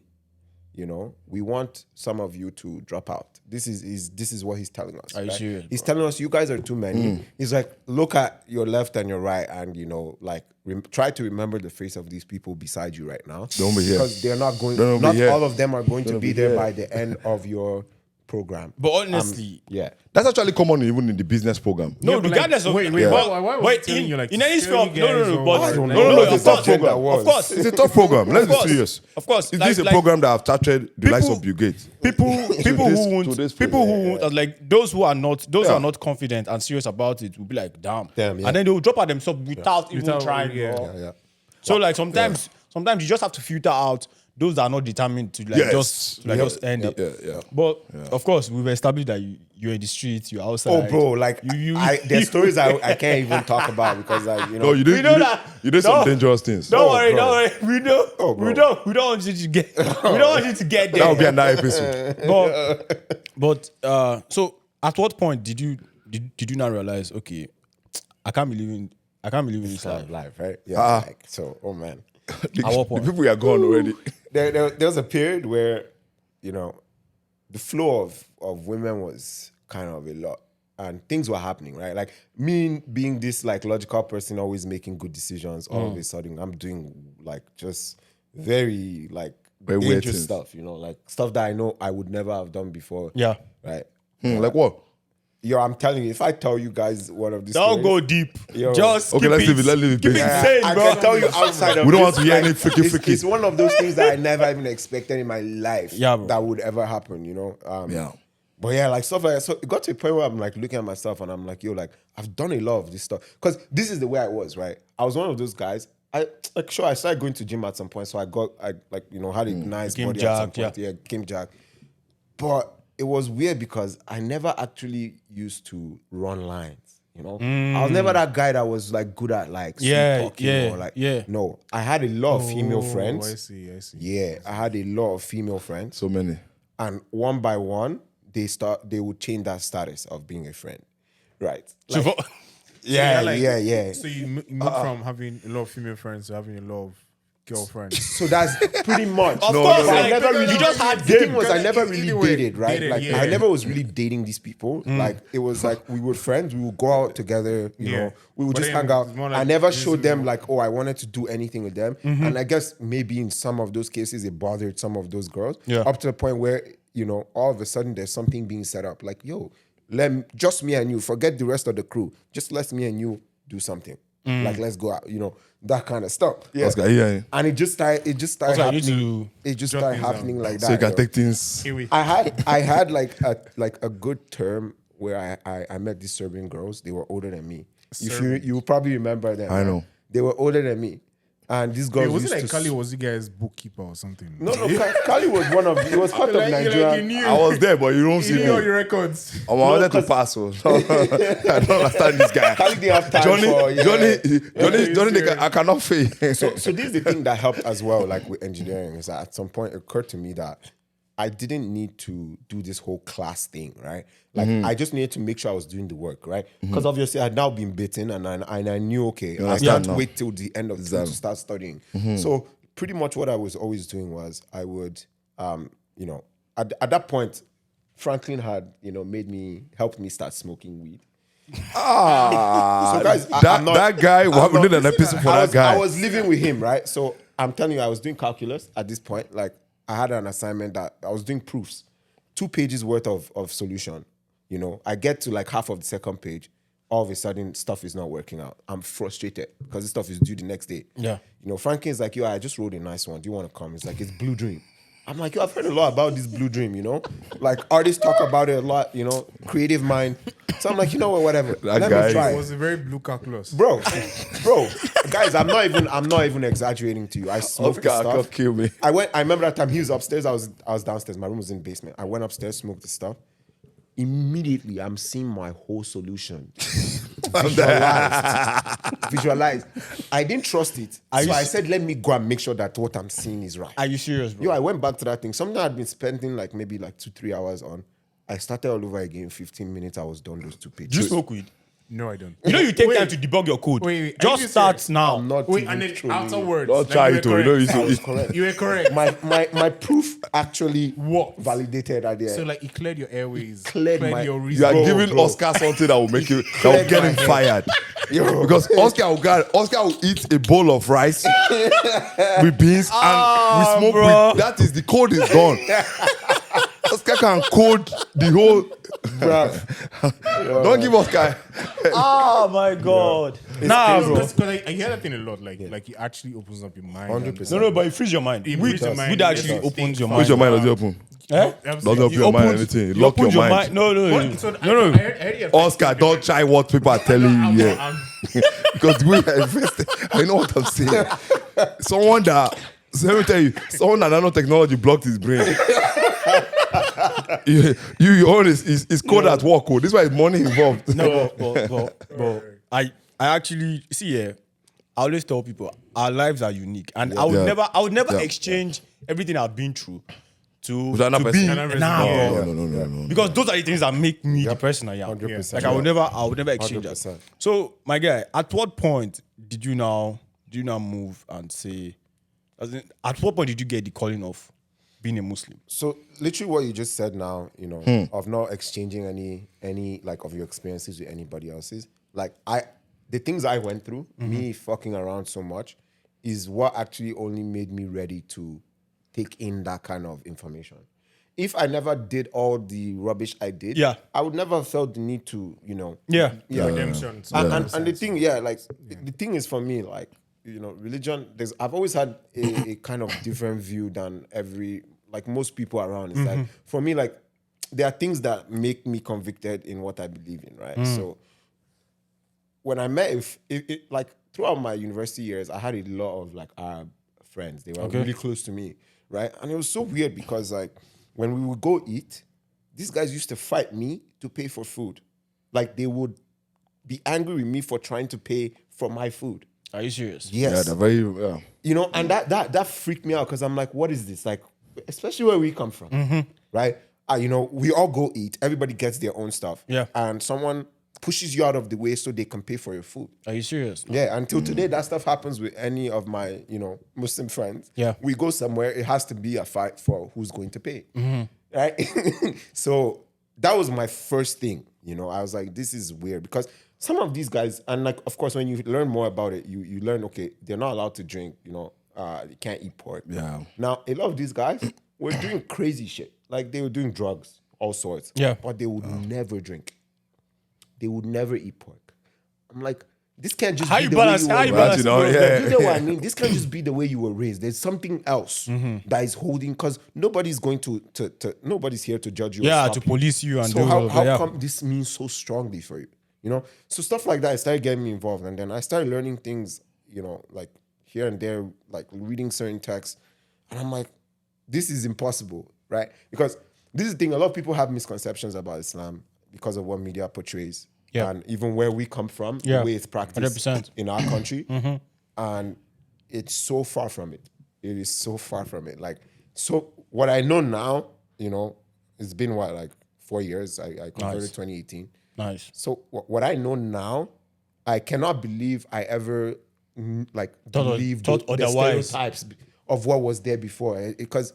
Speaker 3: You know, we want some of you to drop out. This is what he's telling us.
Speaker 2: Are you serious,
Speaker 3: He's telling us you guys are too many. He's like, look at your left and your right, and you know, like try to remember the face of these people beside you right now.
Speaker 1: Don't be here.
Speaker 3: Because they're not going.
Speaker 1: Don't be
Speaker 3: Not
Speaker 1: here.
Speaker 3: all of them are going to
Speaker 1: Don't
Speaker 3: be
Speaker 1: be
Speaker 3: there
Speaker 1: here.
Speaker 3: by the end of your program.
Speaker 2: but honestly,
Speaker 3: Yeah.
Speaker 1: That's actually common even in the business program.
Speaker 2: no,
Speaker 4: Yeah, but
Speaker 2: regardless
Speaker 4: like,
Speaker 2: of
Speaker 4: wait, why was
Speaker 2: wait,
Speaker 4: he telling you, like,
Speaker 2: in
Speaker 4: to
Speaker 2: any
Speaker 4: scare
Speaker 2: sphere,
Speaker 4: you
Speaker 2: no,
Speaker 4: guys or
Speaker 2: but
Speaker 4: what?
Speaker 2: no,
Speaker 4: Like,
Speaker 2: no,
Speaker 1: it's a
Speaker 2: of
Speaker 1: tough
Speaker 2: course,
Speaker 1: program.
Speaker 2: of course,
Speaker 1: It's a tough program. Let's be
Speaker 2: course.
Speaker 1: serious.
Speaker 2: Of course,
Speaker 1: Is this a program that have started the likes of Bill Gates?
Speaker 2: people
Speaker 1: this-
Speaker 2: who
Speaker 1: to
Speaker 2: won't,
Speaker 1: this
Speaker 2: people
Speaker 1: program.
Speaker 2: who won't, like those who are not
Speaker 1: Yeah.
Speaker 2: are not confident and serious about it will be like, damn,
Speaker 3: Damn, yeah.
Speaker 2: and then they will drop at themselves without even
Speaker 4: Without-
Speaker 2: trying.
Speaker 4: yeah.
Speaker 2: bro.
Speaker 3: Yeah.
Speaker 2: So like sometimes you just have to filter out those are not determined to like
Speaker 1: Yes.
Speaker 2: just end it.
Speaker 1: Yeah.
Speaker 2: But of course, we've established that you're in the streets, you're outside.
Speaker 3: Oh, bro, like
Speaker 2: you
Speaker 3: there's stories I can't even talk about because like
Speaker 1: No, you did.
Speaker 2: We know that.
Speaker 1: You did some
Speaker 2: No.
Speaker 1: dangerous things.
Speaker 2: Don't
Speaker 3: Oh,
Speaker 2: worry,
Speaker 3: bro.
Speaker 2: don't worry. We know.
Speaker 3: Oh, bro.
Speaker 2: We don't want you to get. We don't want you to get there.
Speaker 1: That would be another episode.
Speaker 2: But so at what point did you not realize? Okay, I can't be living this life.
Speaker 3: live, right? Yeah. Like, so, oh man,
Speaker 1: The,
Speaker 2: At what point?
Speaker 1: the people are gone already.
Speaker 3: there was a period where, you know, the flow of women was kind of a lot, and things were happening, right? Like me being this like logical person, always making good decisions. All of a sudden, I'm doing like just very like
Speaker 1: Very weird
Speaker 3: dangerous
Speaker 1: things.
Speaker 3: stuff, you know, like stuff that I know I would never have done before.
Speaker 2: Yeah.
Speaker 3: Right.
Speaker 1: Like what?
Speaker 3: Yo, I'm telling you, if I tell you guys one of these
Speaker 2: Don't
Speaker 3: stories,
Speaker 2: go deep.
Speaker 3: Yo.
Speaker 2: Just
Speaker 1: Okay,
Speaker 2: keep
Speaker 1: let's
Speaker 2: it.
Speaker 1: leave it. Let's leave it.
Speaker 2: Keep it
Speaker 1: basic.
Speaker 2: sane,
Speaker 3: I
Speaker 2: bro.
Speaker 3: can tell you outside of
Speaker 1: We don't
Speaker 3: this,
Speaker 1: want to hear
Speaker 3: like,
Speaker 1: any freaky
Speaker 3: it's,
Speaker 1: freaky.
Speaker 3: it's one of those things that I never even expected in my life
Speaker 2: Yeah, bro.
Speaker 3: that would ever happen, you know?
Speaker 1: Yeah.
Speaker 3: But yeah, like stuff like that. So it got to a point where I'm like looking at myself and I'm like, yo, like I've done a lot of this stuff. Because this is the way I was, right? I was one of those guys. I started going to gym at some point. So I had a nice
Speaker 2: Game
Speaker 3: body at some
Speaker 2: jacked,
Speaker 3: point. Yeah, game jack. But it was weird because I never actually used to run lines. You know, I was never that guy that was like good at like sweet talking or like no. I had a lot of female friends.
Speaker 4: I see.
Speaker 3: Yeah, I had a lot of female friends,
Speaker 1: So many.
Speaker 3: and one by one they would change that status of being a friend, right? Like, yeah.
Speaker 4: So you moved from having a lot of female friends to having a lot of girlfriends.
Speaker 3: So that's pretty much.
Speaker 2: Of course,
Speaker 3: but I
Speaker 2: like,
Speaker 3: never really.
Speaker 2: you just had
Speaker 3: the thing
Speaker 2: game.
Speaker 3: was I never really
Speaker 4: Either way,
Speaker 3: dated, right?
Speaker 4: dated,
Speaker 3: Like
Speaker 4: yeah.
Speaker 3: I never was really dating these people. Like it was like we were friends. We would go out together. You know, we would
Speaker 4: But
Speaker 3: just
Speaker 4: then
Speaker 3: hang out.
Speaker 4: it's more like
Speaker 3: I never
Speaker 4: this
Speaker 3: showed
Speaker 4: is
Speaker 3: them
Speaker 4: more-
Speaker 3: like, oh, I wanted to do anything with them. And I guess maybe in some of those cases it bothered some of those girls.
Speaker 2: Yeah.
Speaker 3: Up to the point where all of a sudden there's something being set up. Like, yo, just me and you. Forget the rest of the crew. Just let me and you do something. Like let's go out. That kind of stuff. Yeah.
Speaker 1: Oscar, yeah.
Speaker 3: And it just started
Speaker 2: Oscar, you need
Speaker 3: happening.
Speaker 2: to
Speaker 3: It just
Speaker 4: jot
Speaker 3: started
Speaker 4: things down.
Speaker 3: happening like that.
Speaker 1: So you can
Speaker 3: yo.
Speaker 1: take things.
Speaker 3: I had like a good term where I met these Serbian girls. They were older than me. If you probably remember them.
Speaker 1: I know.
Speaker 3: They were older than me. And these girls
Speaker 4: Was it
Speaker 3: used
Speaker 4: like
Speaker 3: to
Speaker 4: Kali was you guys bookkeeper or something?
Speaker 3: No, Kali was one of he was part of Nigeria.
Speaker 1: I was there, but you don't see
Speaker 4: You
Speaker 1: me.
Speaker 4: know your records.
Speaker 1: I wanted to pass. So. I don't understand this guy.
Speaker 3: Kali didn't have time for
Speaker 1: Johnny, I cannot fail.
Speaker 3: So this is the thing that helped as well, like with engineering, is that at some point it occurred to me that I didn't need to do this whole class thing, right? Like I just needed to make sure I was doing the work, right? Because obviously I had now been bitten and I knew, okay, I
Speaker 1: understand
Speaker 3: can't
Speaker 1: now.
Speaker 3: wait till the end of the term to start studying. So pretty much what I was always doing was I would, at that point, Franklin had, helped me start smoking weed. So guys,
Speaker 1: that guy, we did an episode for that guy.
Speaker 3: I was living with him, right? So I'm telling you, I was doing calculus at this point. Like I had an assignment that I was doing proofs, 2 pages worth of solution. I get to like half of the second page. All of a sudden, stuff is not working out. I'm frustrated because this stuff is due the next day.
Speaker 2: Yeah.
Speaker 3: Franklin's like, yo, I just wrote a nice one. Do you want to come? He's like, it's Blue Dream. I'm like, yo, I've heard a lot about this Blue Dream, Like artists talk about it a lot, creative mind. So I'm like, you know what, whatever. Let
Speaker 1: guy-
Speaker 3: me try
Speaker 4: It
Speaker 3: it.
Speaker 4: was a very blue calculus.
Speaker 3: Bro, guys, I'm not even exaggerating to you. I smoked the
Speaker 1: Oscar
Speaker 3: stuff.
Speaker 1: could kill me.
Speaker 3: I remember that time he was upstairs, I was downstairs. My room was in the basement. I went upstairs, smoked the stuff. Immediately, I'm seeing my whole solution. Visualized. I didn't trust it. So I said, let me go and make sure that what I'm seeing is right.
Speaker 2: Are you serious, bro?
Speaker 3: Yo, I went back to that thing. Something I'd been spending like maybe like 2-3 hours on. I started all over again. 15 minutes, I was done those 2 pages.
Speaker 2: Do you smoke weed?
Speaker 4: No, I don't.
Speaker 2: You take time to debug your code.
Speaker 4: Wait, are
Speaker 2: Just
Speaker 4: you
Speaker 2: start
Speaker 4: serious?
Speaker 2: now.
Speaker 3: I'm not
Speaker 4: Wait,
Speaker 3: even
Speaker 4: and then
Speaker 3: trolling you.
Speaker 4: afterwards.
Speaker 1: Don't
Speaker 4: like,
Speaker 1: try
Speaker 4: you
Speaker 1: it,
Speaker 4: were
Speaker 1: though.
Speaker 4: correct.
Speaker 3: I was correct.
Speaker 4: You were correct.
Speaker 3: My proof actually validated at the end.
Speaker 4: So like it cleared your airways,
Speaker 3: Cleared my-
Speaker 4: your
Speaker 1: You
Speaker 4: reason.
Speaker 1: are
Speaker 3: Bro,
Speaker 1: giving
Speaker 3: bro.
Speaker 1: Oscar something that will make you, that will get him fired.
Speaker 3: Yo.
Speaker 1: Because Oscar will eat a bowl of rice with beans and we smoke
Speaker 2: bro.
Speaker 1: weed. That is, the code is gone. Oscar can code the whole. Don't give Oscar.
Speaker 2: Oh my god. Nah, bro.
Speaker 4: Because I hear that thing a lot. Like it actually opens up your mind.
Speaker 3: 100%.
Speaker 2: No, but it frees your mind.
Speaker 4: It
Speaker 2: Weed,
Speaker 4: frees your mind.
Speaker 2: weed actually
Speaker 4: Yes.
Speaker 2: opens your mind.
Speaker 1: Where's your mind? Does it open?
Speaker 2: Eh?
Speaker 1: Doesn't open
Speaker 2: You
Speaker 1: your mind
Speaker 2: opened-
Speaker 1: anything.
Speaker 2: you
Speaker 1: Lock your
Speaker 2: opened
Speaker 1: mind.
Speaker 2: No.
Speaker 4: So
Speaker 2: No.
Speaker 4: I heard you.
Speaker 1: Oscar, don't try what people are telling you here. Because we are invested. I know what I'm saying. Someone that So let me tell you, someone that nanotechnology blocked his brain. Your own is code at work. Code. This is why it's money involved.
Speaker 2: No, but I actually see. Yeah, I always tell people our lives are unique, and I would never exchange everything I've been through to
Speaker 1: another
Speaker 2: be
Speaker 1: person.
Speaker 2: no. Because those are the things that make me the person I am.
Speaker 3: 100%.
Speaker 2: Like I would never exchange
Speaker 3: 100%.
Speaker 2: that. So my guy, at what point did you now move and say? At what point did you get the calling of being a Muslim?
Speaker 3: So literally what you just said now, of not exchanging any like of your experiences with anybody else's. Like the things I went through, me fucking around so much, is what actually only made me ready to take in that kind of information. If I never did all the rubbish I did, I would never have felt the need to,
Speaker 4: Redemption.
Speaker 3: And the thing, the thing is for me, like, religion, I've always had a kind of different view than most people around. It's like, for me, like, there are things that make me convicted in what I believe in, right? So when I met, like, throughout my university years, I had a lot of, like, Arab friends. They were really close to me, right? And it was so weird because, like, when we would go eat, these guys used to fight me to pay for food. Like, they would be angry with me for trying to pay for my food.
Speaker 2: Are you serious?
Speaker 3: Yes.
Speaker 1: Yeah, they're very.
Speaker 3: And that freaked me out because I'm like, what is this? Like, especially where we come from, right? We all go eat. Everybody gets their own stuff.
Speaker 2: Yeah.
Speaker 3: And someone pushes you out of the way so they can pay for your food.
Speaker 2: Are you serious?
Speaker 3: Yeah, until today, that stuff happens with any of my, Muslim friends.
Speaker 2: Yeah.
Speaker 3: We go somewhere, it has to be a fight for who's going to pay. Right? So that was my first thing. I was like, this is weird because some of these guys, and like, of course, when you learn more about it, you learn, okay, they're not allowed to drink, they can't eat pork.
Speaker 1: Yeah.
Speaker 3: Now, a lot of these guys were doing crazy shit. Like, they were doing drugs, all sorts.
Speaker 2: Yeah.
Speaker 3: But they would never drink. They would never eat pork. I'm like, this can't just
Speaker 2: How
Speaker 3: be
Speaker 2: you
Speaker 3: the
Speaker 2: balance?
Speaker 3: way
Speaker 2: How
Speaker 3: you
Speaker 2: you
Speaker 3: were
Speaker 2: balance?
Speaker 3: raised.
Speaker 1: You know, yeah.
Speaker 3: You know what I mean? This can't just be the way you were raised. There's something else that is holding, because nobody's going to nobody's here to judge you. or
Speaker 2: Yeah,
Speaker 3: stop
Speaker 2: to
Speaker 3: you.
Speaker 2: police you and
Speaker 3: So
Speaker 2: do all of that,
Speaker 3: how come this means so strongly for you? So stuff like that, I started getting me involved, and then I started learning things, like here and there, like reading certain texts, and I'm like, this is impossible, right? Because this is the thing, a lot of people have misconceptions about Islam because of what media portrays, and even where we come from, the way it's practiced
Speaker 2: 100%.
Speaker 3: in our country, and it's so far from it. It is so far from it. Like, so what I know now, it's been like 4 years. I converted 2018.
Speaker 2: Nice.
Speaker 3: So what I know now, I cannot believe I ever believed
Speaker 2: thought
Speaker 3: the
Speaker 2: otherwise.
Speaker 3: stereotypes of what was there before, because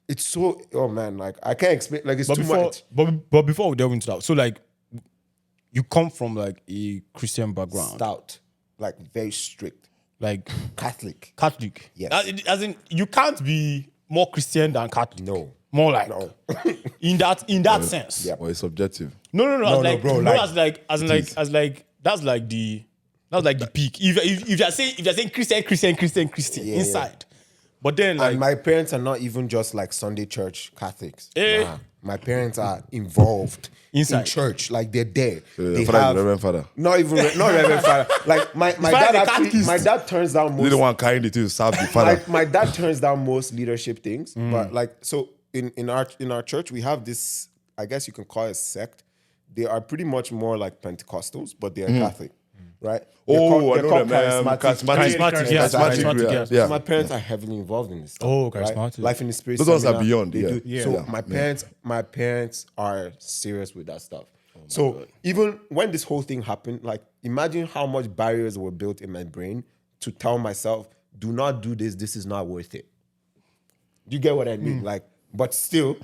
Speaker 3: it's so, oh man, like I can't explain, like it's too much.
Speaker 2: But before we delve into that, so like you come from like a Christian background,
Speaker 3: Stout, like very strict,
Speaker 2: like
Speaker 3: Catholic.
Speaker 2: Catholic.
Speaker 3: Yes.
Speaker 2: As in, you can't be more Christian than Catholic.
Speaker 3: No.
Speaker 2: More like
Speaker 3: No.
Speaker 2: in that sense.
Speaker 3: Yeah.
Speaker 1: Well, it's subjective.
Speaker 2: No,
Speaker 3: No,
Speaker 2: like,
Speaker 3: bro,
Speaker 2: no,
Speaker 3: like-
Speaker 2: as like that's like the peak. If you're saying Christian inside, but then like
Speaker 3: And my parents are not even just like Sunday church Catholics.
Speaker 2: Eh.
Speaker 3: Nah. My parents are involved
Speaker 2: Inside.
Speaker 3: in church, like they're there. They
Speaker 1: Father is
Speaker 3: have,
Speaker 1: Reverend Father.
Speaker 3: not Reverend Father. Like my
Speaker 2: father
Speaker 3: dad
Speaker 2: the
Speaker 3: actually,
Speaker 2: catechist.
Speaker 3: my dad turns down
Speaker 1: They don't
Speaker 3: most.
Speaker 1: want carrying it to serve the Father.
Speaker 3: My dad turns down most leadership things, but like, so in our church we have this, I guess you can call it sect. They are pretty much more like Pentecostals, but they are Catholic, right?
Speaker 1: I know them.
Speaker 2: Charismatic, yeah, charismatic, yeah.
Speaker 1: Yeah.
Speaker 3: My parents are heavily involved in this stuff.
Speaker 2: Oh,
Speaker 3: right?
Speaker 2: charismatic.
Speaker 3: Life in the Spirit.
Speaker 1: Those ones are
Speaker 3: seminar,
Speaker 1: beyond,
Speaker 3: they
Speaker 1: yeah.
Speaker 3: do.
Speaker 1: Yeah.
Speaker 3: So
Speaker 1: Yeah.
Speaker 3: my parents are serious with that stuff. So even when this whole thing happened, like imagine how much barriers were built in my brain to tell myself, do not do this. This is not worth it. Do you get what I mean? Like, but still,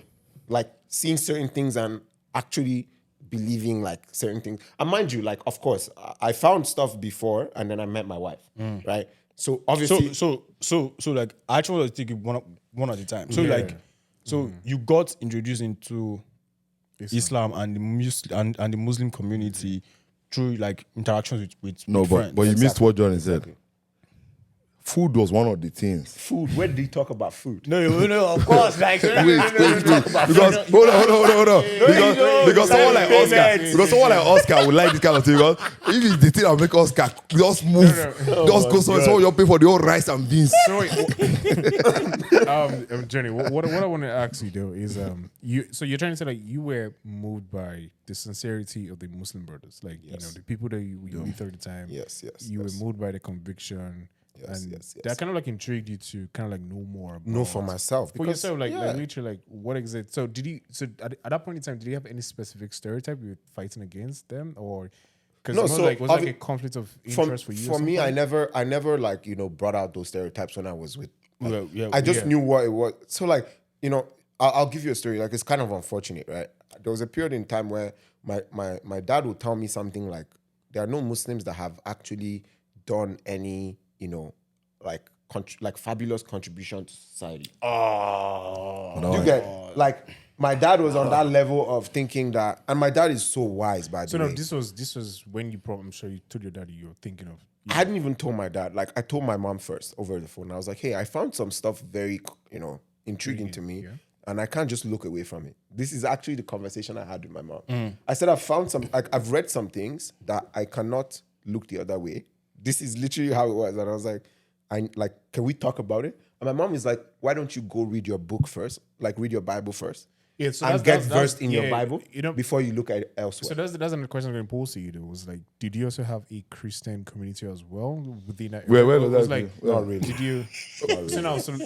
Speaker 3: like seeing certain things and actually believing like certain things. And mind you, like, of course, I found stuff before and then I met my wife, right? So obviously,
Speaker 2: So like I actually want to take it one at a time. So you got introduced into Islam and the Muslim community through like interactions with
Speaker 1: No,
Speaker 2: friends.
Speaker 1: but you missed what Johnny said. food was one of the things.
Speaker 3: Food. Where did he talk about food?
Speaker 2: No, of course. Like,
Speaker 1: Wait. Because hold on. Because someone like Oscar, would like this kind of thing. Because if it's the thing that make Oscar just move, just go so you pay for the whole rice and beans.
Speaker 4: So wait, Jenny, what I want to ask you though is so you're trying to say like you were moved by the sincerity of the Muslim brothers, like you know the people that you meet all the time.
Speaker 3: Yes.
Speaker 4: You were moved by the conviction.
Speaker 3: Yes.
Speaker 4: That kind of like intrigued you to kind of like know more about
Speaker 3: Know for myself.
Speaker 4: for yourself, like literally, like what exactly. So did you? So at that point in time, did you have any specific stereotype you were fighting against them, or because was it like a conflict of interest for you?
Speaker 3: For me, I never like brought out those stereotypes when I was with. I just
Speaker 2: yeah.
Speaker 3: knew what it was. So like I'll give you a story. Like it's kind of unfortunate, right? There was a period in time where my dad would tell me something like, there are no Muslims that have actually done any like fabulous contribution to society. You get like my dad was on that level of thinking that, and my dad is so wise by the
Speaker 4: So
Speaker 3: way.
Speaker 4: no, this was when you probably, I'm sure you told your daddy you were thinking of.
Speaker 3: I hadn't even told my dad. Like I told my mom first over the phone. I was like, hey, I found some stuff very intriguing to me.
Speaker 4: Yeah.
Speaker 3: And I can't just look away from it. This is actually the conversation I had with my mom. I said, I've read some things that I cannot look the other way. This is literally how it was. And I was like, can we talk about it? And my mom is like, why don't you go read your book first? Like read your Bible first.
Speaker 4: Yeah, so
Speaker 3: And get versed in your Bible before you look at it elsewhere.
Speaker 4: So that's another question I'm going to pose to you. Though was like, did you also have a Christian community as well within that?
Speaker 1: Where
Speaker 4: area?
Speaker 1: does
Speaker 4: It
Speaker 1: that
Speaker 4: was
Speaker 1: go?
Speaker 4: like,
Speaker 3: Not really.
Speaker 4: did you? So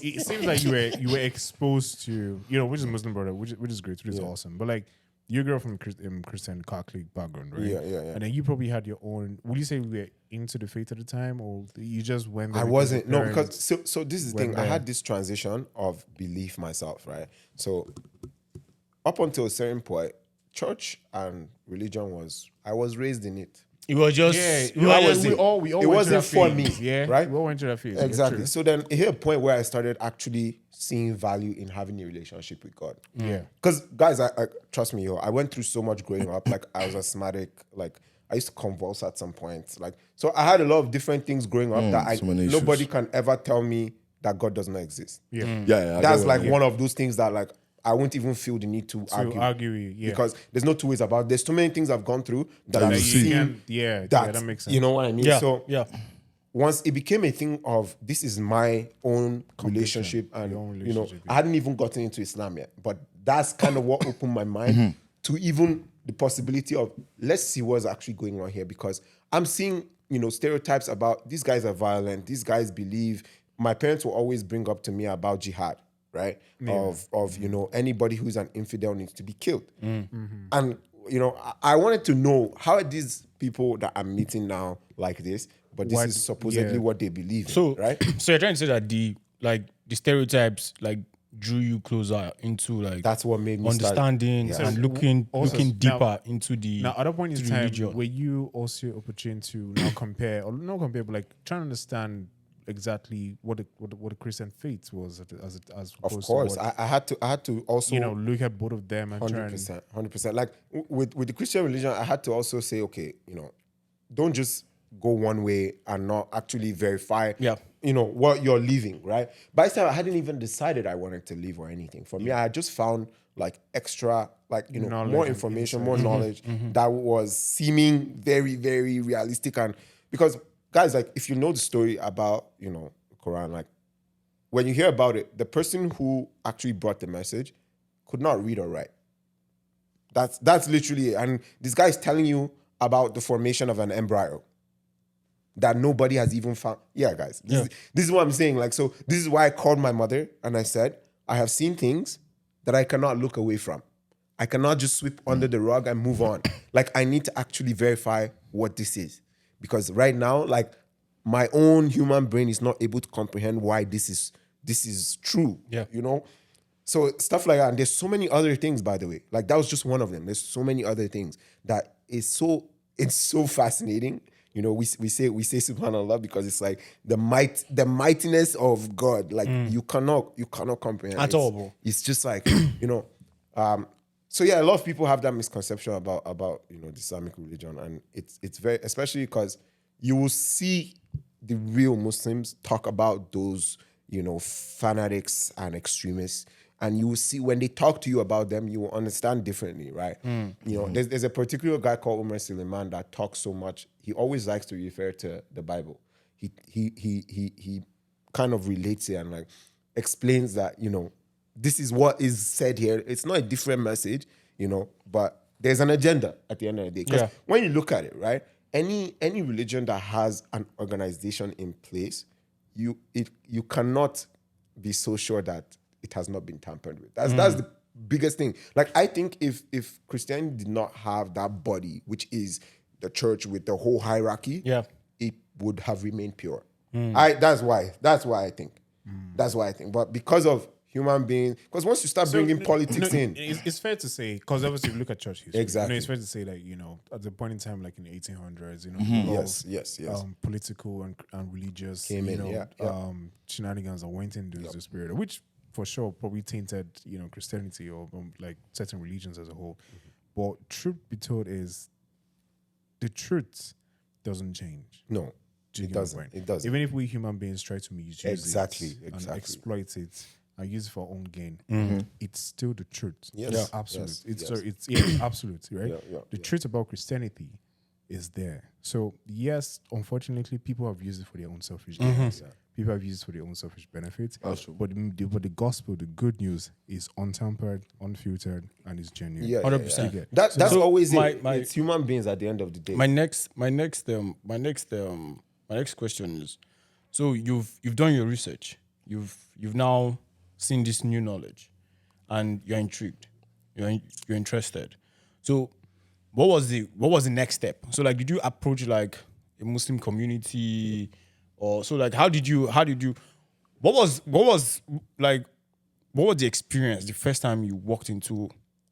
Speaker 4: it seems like you were exposed to which is Muslim brother, which is great, which is awesome. But like you grew up from Christian Catholic background, right?
Speaker 3: Yeah.
Speaker 4: And then you probably had your own. Would you say you were into the faith at the time, or you just went there?
Speaker 3: I wasn't. No, because
Speaker 4: parents
Speaker 3: so this is the
Speaker 4: went
Speaker 3: thing. I
Speaker 4: there?
Speaker 3: had this transition of belief myself, right? So up until a certain point, church and religion I was raised in it.
Speaker 2: It was just
Speaker 4: we all
Speaker 3: It
Speaker 4: went
Speaker 3: wasn't
Speaker 4: through that
Speaker 3: for me,
Speaker 4: phase, yeah,
Speaker 3: right?
Speaker 4: We all went through that phase. Yeah,
Speaker 3: Exactly.
Speaker 4: true.
Speaker 3: So then it hit a point where I started actually seeing value in having a relationship with God.
Speaker 4: Yeah.
Speaker 3: Because guys, I trust me, I went through so much growing up. Like I was asthmatic. Like I used to convulse at some point. Like so, I had a lot of different things growing up that
Speaker 1: so many
Speaker 3: nobody
Speaker 1: issues.
Speaker 3: can ever tell me that God does not exist.
Speaker 4: Yeah.
Speaker 1: I
Speaker 3: That's
Speaker 1: get
Speaker 3: like
Speaker 1: what-
Speaker 3: one of those things that like I won't even feel the need to argue.
Speaker 4: Yeah.
Speaker 3: Because there's no two ways about it. There's too many things I've gone through that I've
Speaker 1: you see.
Speaker 3: seen
Speaker 4: that makes sense.
Speaker 3: you know what I mean?
Speaker 2: yeah,
Speaker 3: So
Speaker 2: yeah.
Speaker 3: once it became a thing of this is my own relationship, and
Speaker 4: Your own relationship,
Speaker 3: I hadn't even gotten into Islam yet, but that's kind of what opened my mind to even the possibility of let's see what's actually going on here, because I'm seeing stereotypes about these guys are violent, these guys believe. My parents will always bring up to me about jihad, right? Of anybody who's an infidel needs to be killed. And I wanted to know how are these people that I'm meeting now like this, but this is supposedly what they believe in,
Speaker 2: So
Speaker 3: right?
Speaker 2: So you're trying to say that the stereotypes drew you closer into
Speaker 3: That's what made me
Speaker 2: understanding
Speaker 3: start,
Speaker 2: and looking deeper
Speaker 4: now-
Speaker 2: into the
Speaker 4: Now, at that point in time,
Speaker 2: religion.
Speaker 4: were you also opportune to now compare, or not compare, but like trying to understand exactly what the Christian faith was as
Speaker 3: Of
Speaker 4: opposed
Speaker 3: course,
Speaker 4: to what,
Speaker 3: I had to also
Speaker 4: look at both of them and try and
Speaker 3: 100%. Like with the Christian religion, I had to also say, okay, don't just go one way and not actually verify, what you're leaving, right? By this time, I hadn't even decided I wanted to leave or anything. For me, I had just found like extra,
Speaker 4: Knowledge
Speaker 3: more
Speaker 4: and
Speaker 3: information, more knowledge that was seeming very, very realistic. And because guys, like if you know the story about, Quran, like when you hear about it, the person who actually brought the message could not read or write. That's literally it. And this guy is telling you about the formation of an embryo that nobody has even found. Yeah, guys. This is what I'm saying. Like, so this is why I called my mother and I said, I have seen things that I cannot look away from. I cannot just sweep under the rug and move on. Like, I need to actually verify what this is. Because right now, like, my own human brain is not able to comprehend why this is true.
Speaker 2: Yeah.
Speaker 3: So stuff like that. And there's so many other things, by the way. Like, that was just one of them. There's so many other things that it's so fascinating. We say subhanallah because it's like the mightiness of God. Like you cannot comprehend
Speaker 2: At all, bro.
Speaker 3: It's just like so yeah, a lot of people have that misconception about the Islamic religion, and it's very, especially because you will see the real Muslims talk about those, fanatics and extremists. And you will see when they talk to you about them, you will understand differently, right? There's a particular guy called Umar Suleiman that talks so much. He always likes to refer to the Bible. He kind of relates it and like explains that, this is what is said here. It's not a different message, but there's an agenda at the end of the day. Because when you look at it, right, any religion that has an organization in place, you cannot be so sure that it has not been tampered with. That's the biggest thing. Like, I think if Christianity did not have that body, which is the church with the whole hierarchy, it would have remained pure. That's why I think. That's why I think. But because of human beings, because once you start bringing politics in,
Speaker 4: it's fair to say, because obviously if you look at church history,
Speaker 3: Exactly.
Speaker 4: it's fair to say that at the point in time, like in the 1800s,
Speaker 3: yes.
Speaker 4: political and religious,
Speaker 3: Came in,
Speaker 4: shenanigans that went into this period, which for sure probably tainted, Christianity or like certain religions as a whole. But truth be told is, the truth doesn't change.
Speaker 3: no, it doesn't. It doesn't.
Speaker 4: Even if we human beings try to misuse
Speaker 3: Exactly.
Speaker 4: it and exploit it and use it for our own gain, it's still the truth.
Speaker 3: Yes.
Speaker 4: It's absolute.
Speaker 3: Yes.
Speaker 4: It's absolute, right?
Speaker 3: Yeah.
Speaker 4: The truth about Christianity is there. So yes, unfortunately, people have used it for their own selfish gains. People have used it for their own selfish benefits. But the gospel, the good news, is untampered, unfiltered, and is genuine.
Speaker 2: 100%.
Speaker 3: That's always
Speaker 2: my-
Speaker 3: it.
Speaker 2: my-
Speaker 3: It's human beings at the end of the day.
Speaker 2: My next question is: so you've done your research, you've now seen this new knowledge, and you're intrigued, you're interested. So, what was the next step? So, like, did you approach like a Muslim community, or so? Like, how did you? What was the experience the first time you walked into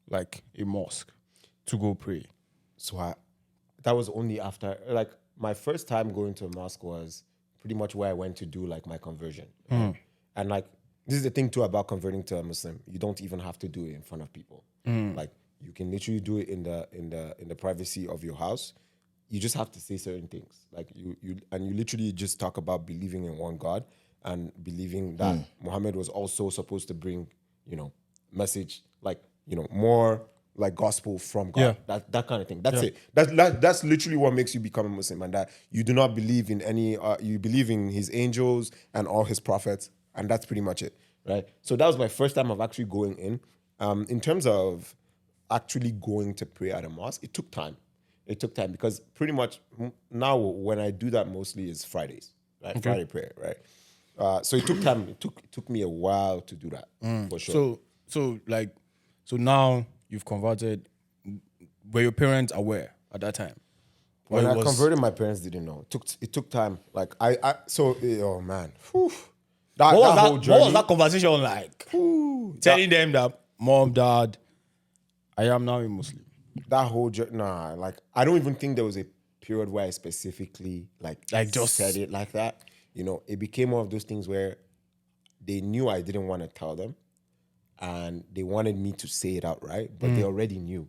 Speaker 2: like a mosque to go pray?
Speaker 3: So that was only after, like, my first time going to a mosque was pretty much where I went to do like my conversion. And like, this is the thing too about converting to a Muslim. You don't even have to do it in front of people. Like, you can literally do it in the privacy of your house. You just have to say certain things. Like, you literally just talk about believing in one God and believing that Muhammad was also supposed to bring, message, like, more like gospel from God. That kind of thing. That's it. That's literally what makes you become a Muslim, and that you do not believe in any, you believe in his angels and all his prophets, and that's pretty much it, right? So that was my first time of actually going in. In terms of actually going to pray at a mosque, it took time. Because pretty much now when I do that mostly is Fridays, right? Friday prayer, right? So it took time. It took me a while to do that, for sure.
Speaker 2: So now you've converted. Were your parents aware at that time?
Speaker 3: When I converted, my parents didn't know. It took time. Like oh man. Whew. That whole journey.
Speaker 2: What was that conversation like? Telling them that, Mom, Dad, I am now a Muslim.
Speaker 3: That whole journey, like, I don't even think there was a period where I specifically
Speaker 2: just
Speaker 3: said it like that. It became one of those things where they knew I didn't want to tell them, and they wanted me to say it outright, but they already knew,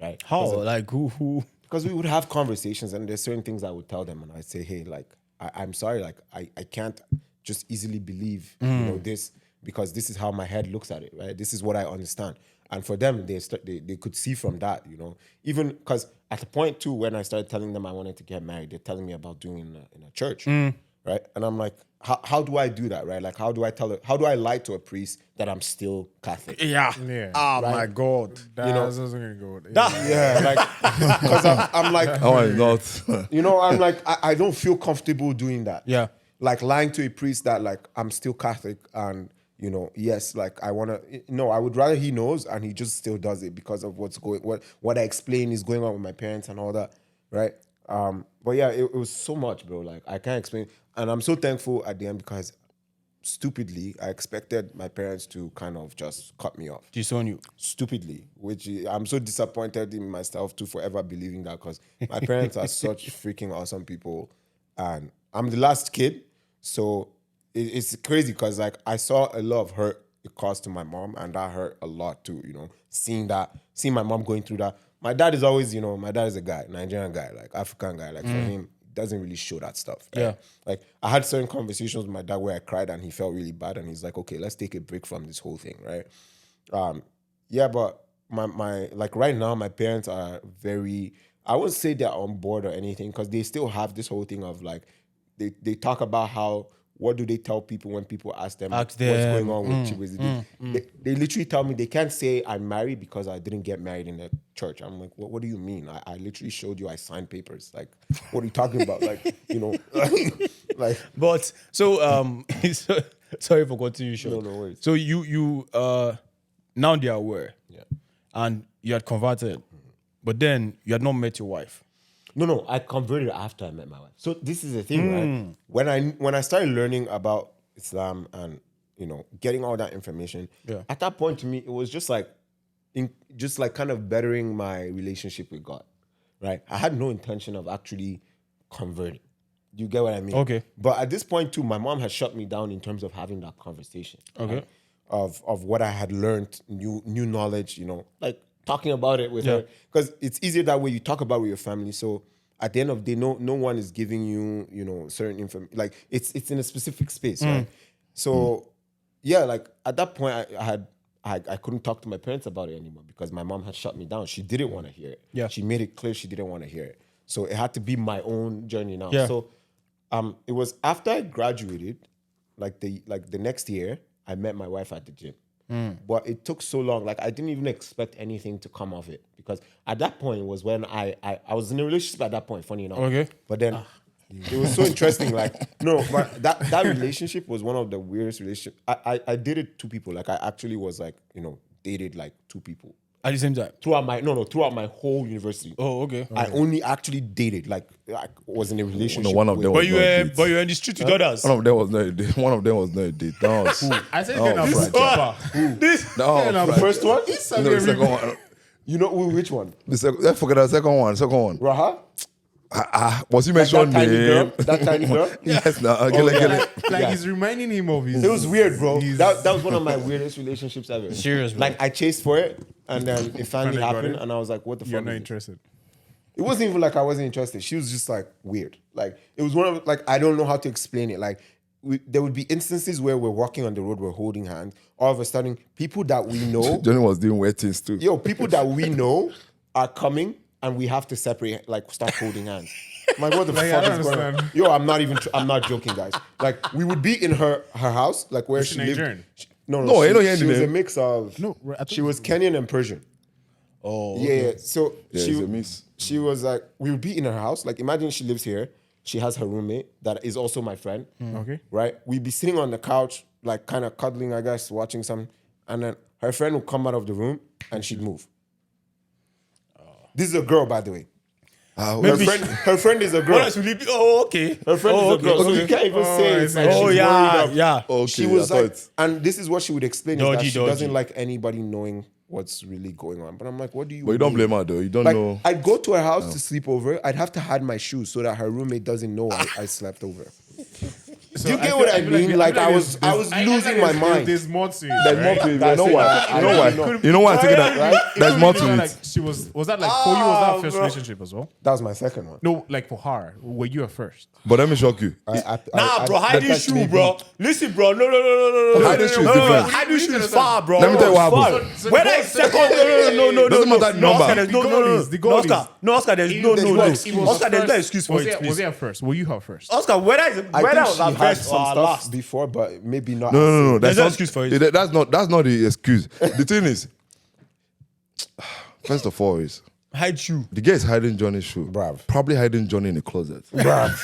Speaker 3: right?
Speaker 2: How? Like who?
Speaker 3: Because we would have conversations, and there's certain things I would tell them, and I'd say, hey, like, I'm sorry, like, I can't just easily believe, this, because this is how my head looks at it, right? This is what I understand. And for them, they could see from that, even because at the point too, when I started telling them I wanted to get married, they're telling me about doing in a church, right? And I'm like, how do I do that, right? Like, how do I lie to a priest that I'm still Catholic?
Speaker 2: Yeah. Oh
Speaker 3: Right?
Speaker 2: my God.
Speaker 4: That's also gonna go.
Speaker 3: Yeah, like, because I'm like,
Speaker 1: How I not?
Speaker 3: I'm like, I don't feel comfortable doing that.
Speaker 2: Yeah.
Speaker 3: Like, lying to a priest that, like, I'm still Catholic and, yes, like, I want to, no, I would rather he knows and he just still does it because of what I explain is going on with my parents and all that, right? But yeah, it was so much, bro. Like, I can't explain. And I'm so thankful at the end because stupidly, I expected my parents to kind of just cut me off.
Speaker 2: Disown you.
Speaker 3: Stupidly, which I'm so disappointed in myself to forever believing that, because my parents are such freaking awesome people and I'm the last kid. So it's crazy because, like, I saw a lot of hurt it caused to my mom, and that hurt a lot too, seeing my mom going through that. My dad is always, my dad is a guy, Nigerian guy, like African guy. Like, for him, doesn't really show that stuff.
Speaker 2: Yeah.
Speaker 3: Like I had certain conversations with my dad where I cried and he felt really bad and he's like, okay, let's take a break from this whole thing, right? Yeah, but my like right now, my parents are very, I wouldn't say they're on board or anything because they still have this whole thing of like, they talk about how, what do they tell people when people ask them what's going on with Chibueze? They literally tell me they can't say I'm married because I didn't get married in a church. I'm like, what do you mean? I literally showed you I signed papers. Like, what are you talking about? Like, you know, like.
Speaker 2: But so sorry for cutting you short.
Speaker 3: No worries.
Speaker 2: So you now they are aware.
Speaker 3: Yeah.
Speaker 2: And you had converted, but then you had not met your wife.
Speaker 3: No, I converted after I met my wife. So this is the thing, right? When I started learning about Islam and, you know, getting all that information, at that point to me, it was just like kind of bettering my relationship with God, right? I had no intention of actually converting. You get what I mean?
Speaker 2: Okay.
Speaker 3: But at this point too, my mom had shut me down in terms of having that conversation. Okay. Right? Of what I had learned, new knowledge, you know, like talking about it with her. Because it's easier that way, you talk about it with your family. So at the end of the day, no one is giving you, you know, certain information. Like it's in a specific space, right? So yeah, like at that point I couldn't talk to my parents about it anymore because my mom had shut me down. She didn't want to hear it.
Speaker 2: Yeah.
Speaker 3: She made it clear she didn't want to hear it. So it had to be my own journey now.
Speaker 2: Yeah.
Speaker 3: So it was after I graduated, like the next year, I met my wife at the gym. But it took so long. Like I didn't even expect anything to come of it because at that point was when I was in a relationship at that point, funny enough.
Speaker 2: Okay.
Speaker 3: But then it was so interesting. Like, no, but that relationship was one of the weirdest relationships. I dated two people. Like I actually was like, you know, dated like two people.
Speaker 2: At the same time?
Speaker 3: Throughout my whole university.
Speaker 2: Oh, okay.
Speaker 3: I only actually dated, like was in a relationship.
Speaker 1: No, one of them
Speaker 2: But
Speaker 1: was
Speaker 2: you
Speaker 1: not a
Speaker 2: were
Speaker 1: date.
Speaker 2: but you were in the street with others.
Speaker 1: One of them was not a date. One of them was not a date. That was
Speaker 4: I said getting up
Speaker 1: Friday.
Speaker 4: right.
Speaker 2: This
Speaker 3: The first one?
Speaker 1: No, the second one.
Speaker 3: You know which one?
Speaker 1: Let's forget the second one. Second one.
Speaker 3: Raha?
Speaker 1: Was he
Speaker 3: Like
Speaker 1: mentioned
Speaker 3: that tiny girl?
Speaker 1: name?
Speaker 3: That tiny girl?
Speaker 1: Yes, no. Get it.
Speaker 4: Like he's reminding him of his.
Speaker 3: It was weird, bro. That was one of my weirdest relationships ever.
Speaker 2: Serious, bro.
Speaker 3: Like I chased for it, and then it finally
Speaker 4: Finally got
Speaker 3: happened,
Speaker 4: it.
Speaker 3: and I was like, "What the
Speaker 4: You're
Speaker 3: fuck?"
Speaker 4: not
Speaker 3: is this?
Speaker 4: interested.
Speaker 3: It wasn't even like I wasn't interested. She was just like weird. Like it was one of like I don't know how to explain it. Like there would be instances where we're walking on the road, we're holding hands. All of a sudden, people that we know,
Speaker 1: Johnny was doing weird things too.
Speaker 3: people that we know are coming, and we have to separate, like stop holding hands. I'm like, what the
Speaker 4: Like,
Speaker 3: fuck
Speaker 4: I don't
Speaker 3: is going on?
Speaker 4: understand.
Speaker 3: Yo, I'm not joking, guys. Like, we would be in her house, like where
Speaker 4: Was
Speaker 3: she
Speaker 4: she
Speaker 3: lived.
Speaker 4: Nigerian?
Speaker 1: No, ain't no
Speaker 3: she
Speaker 1: Indian
Speaker 3: was a
Speaker 1: name.
Speaker 3: mix of.
Speaker 4: No, I thought
Speaker 3: she was Kenyan and Persian.
Speaker 2: Oh,
Speaker 3: Yeah. So
Speaker 1: Yeah,
Speaker 3: she
Speaker 1: it's a mix.
Speaker 3: she was like, we would be in her house. Like, imagine she lives here. She has her roommate that is also my friend.
Speaker 4: Okay.
Speaker 3: Right? We'd be sitting on the couch, like kind of cuddling, I guess, watching something, and then her friend would come out of the room and she'd move. This is a girl, by the way. Her friend is a girl.
Speaker 2: What else will it be? Oh, okay.
Speaker 3: Her friend is a girl. So you can't even say it's like
Speaker 2: Oh
Speaker 3: she's
Speaker 2: yeah,
Speaker 3: worried up.
Speaker 2: yeah.
Speaker 1: Okay,
Speaker 3: She was
Speaker 1: I thought
Speaker 3: like, and this is what she would explain is that
Speaker 2: Dodgy,
Speaker 3: she
Speaker 2: dodgy.
Speaker 3: doesn't like anybody knowing what's really going on. But I'm like, what do you
Speaker 1: But you don't
Speaker 3: mean?
Speaker 1: blame her though. You don't
Speaker 3: Like,
Speaker 1: know.
Speaker 3: I'd go to her house to sleep over. I'd have to hide my shoes so that her roommate doesn't know I slept over. Do you get what I mean? Like, I was losing my mind.
Speaker 4: There's more to it.
Speaker 1: There's more
Speaker 4: right?
Speaker 1: to it.
Speaker 3: That's
Speaker 1: You know
Speaker 3: it.
Speaker 1: why?
Speaker 3: I
Speaker 1: You know
Speaker 3: really
Speaker 1: why?
Speaker 3: know.
Speaker 1: You know why I take that?
Speaker 3: Right?
Speaker 1: There's more to
Speaker 4: Like,
Speaker 1: it.
Speaker 4: she was that like for you? Was that first relationship as well?
Speaker 3: That was my second one.
Speaker 4: No, like for her, were you a first?
Speaker 1: But let me shock you.
Speaker 2: Nah, bro, hiding
Speaker 3: that's
Speaker 2: shoe,
Speaker 3: maybe-
Speaker 2: bro. Listen, bro. No.
Speaker 1: Hiding shoe is different.
Speaker 2: Hiding shoe is far, bro.
Speaker 1: Let me tell you what
Speaker 2: Far.
Speaker 1: happened.
Speaker 4: So
Speaker 2: Whether
Speaker 4: the
Speaker 2: it's
Speaker 4: goal-
Speaker 2: second, no.
Speaker 1: Doesn't matter the number.
Speaker 2: Oscar, there's no,
Speaker 4: The goal is-
Speaker 2: Oscar, there's no.
Speaker 4: It was
Speaker 2: Oscar, there's no
Speaker 4: first-
Speaker 2: excuse for
Speaker 4: was
Speaker 2: it,
Speaker 4: Was
Speaker 2: please.
Speaker 4: it her first? Were you her first?
Speaker 2: Oscar, whether
Speaker 3: I
Speaker 2: I
Speaker 3: think
Speaker 2: was
Speaker 3: she
Speaker 2: at
Speaker 3: had
Speaker 2: first
Speaker 3: some
Speaker 2: or
Speaker 3: stuff
Speaker 2: last.
Speaker 3: before, but maybe not.
Speaker 1: No.
Speaker 2: There's
Speaker 1: That's
Speaker 2: no
Speaker 1: not
Speaker 2: excuse for it.
Speaker 1: That's not the excuse. The thing is, first of all, is
Speaker 2: Hide shoe.
Speaker 1: the guy is hiding Johnny's shoe.
Speaker 3: Bruv.
Speaker 1: Probably hiding Johnny in the closet.
Speaker 3: Bruv.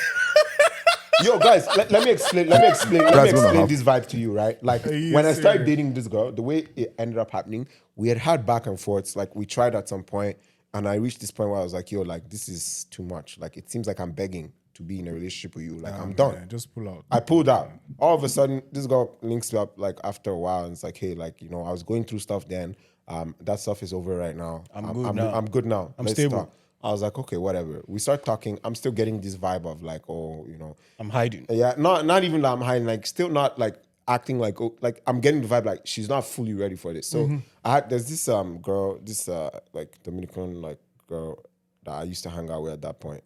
Speaker 3: Yo, guys, let me explain
Speaker 1: gonna happen.
Speaker 3: this vibe to you, right? Like
Speaker 4: you
Speaker 3: when I started
Speaker 4: serious?
Speaker 3: dating this girl, the way it ended up happening, we had back and forths. Like we tried at some point, and I reached this point where I was like, yo, like this is too much. Like it seems like I'm begging to be in a relationship with you. Like I'm done.
Speaker 4: Yeah, just pull out.
Speaker 3: I pulled out. All of a sudden, this girl links me up like after a while and it's like, hey, like, you know, I was going through stuff then. That stuff is over right now. I'm good now.
Speaker 2: I'm
Speaker 3: Let's
Speaker 2: stable.
Speaker 3: talk. I was like, okay, whatever. We start talking. I'm still getting this vibe of like, oh, you know.
Speaker 2: I'm hiding.
Speaker 3: Yeah, not even that I'm hiding, like still not like acting like, oh, like I'm getting the vibe like she's not fully ready for this. So there's this girl, this like Dominican like girl that I used to hang out with at that point.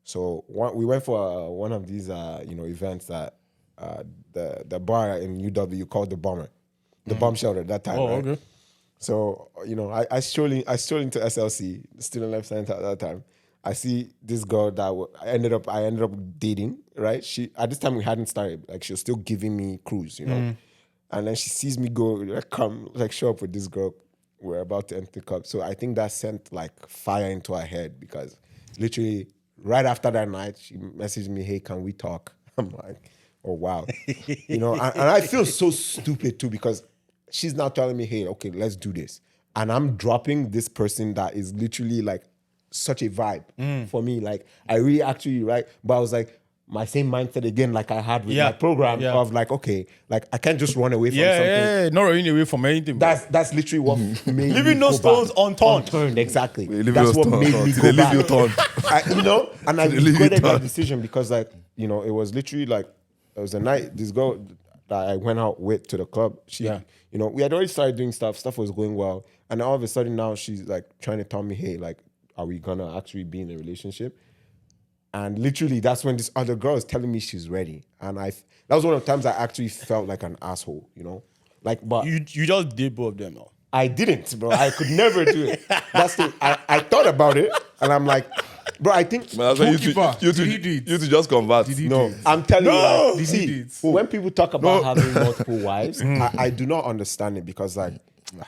Speaker 3: So we went for one of these, events that the bar in UW called the Bomber, the bomb shelter at that time.
Speaker 2: Oh,
Speaker 3: right?
Speaker 2: okay.
Speaker 3: So I strolled into SLC, the Student Life Center at that time. I see this girl that I ended up dating. Right? She at this time we hadn't started. Like she was still giving me cruise, And then she sees me go, show up with this girl. We're about to enter the club. So I think that sent like fire into her head because literally right after that night, she messaged me, "Hey, can we talk?" I'm like, "Oh wow," and I feel so stupid too because she's now telling me, "Hey, okay, let's do this," and I'm dropping this person that is literally like such a vibe for me. Like I really actually but I was like. My same mindset again, like I had with my program of like, okay, like I can't just run away from something.
Speaker 2: Yeah, not running away from anything. Bro.
Speaker 3: That's literally what made
Speaker 2: Leaving
Speaker 3: me
Speaker 2: no
Speaker 3: go
Speaker 2: stones
Speaker 3: back.
Speaker 2: unturned.
Speaker 3: Exactly.
Speaker 1: Leave
Speaker 3: That's
Speaker 1: your
Speaker 3: what made me
Speaker 1: till
Speaker 3: go
Speaker 1: they
Speaker 3: back.
Speaker 1: leave you turned.
Speaker 3: And I
Speaker 1: Till they leave you
Speaker 3: regretted that
Speaker 1: turned.
Speaker 3: decision because like, it was literally like, it was a night, this girl that I went out with to the club, we had already started doing stuff was going well. And all of a sudden now she's like trying to tell me, hey, like, are we gonna actually be in a relationship? And literally, that's when this other girl is telling me she's ready. And that was one of the times I actually felt like an asshole, Like, but
Speaker 2: You just did both of them now.
Speaker 3: I didn't, bro. I could never do it. That's the I thought about it, and I'm like, bro, I think
Speaker 1: But that's why
Speaker 4: Goalkeeper,
Speaker 1: you
Speaker 4: did he do it?
Speaker 1: to just convert.
Speaker 4: Did he
Speaker 3: no.
Speaker 4: do it?
Speaker 3: I'm telling you, like,
Speaker 4: Did he
Speaker 3: see,
Speaker 4: do it?
Speaker 3: when people talk about having multiple wives, I do not understand it because, like,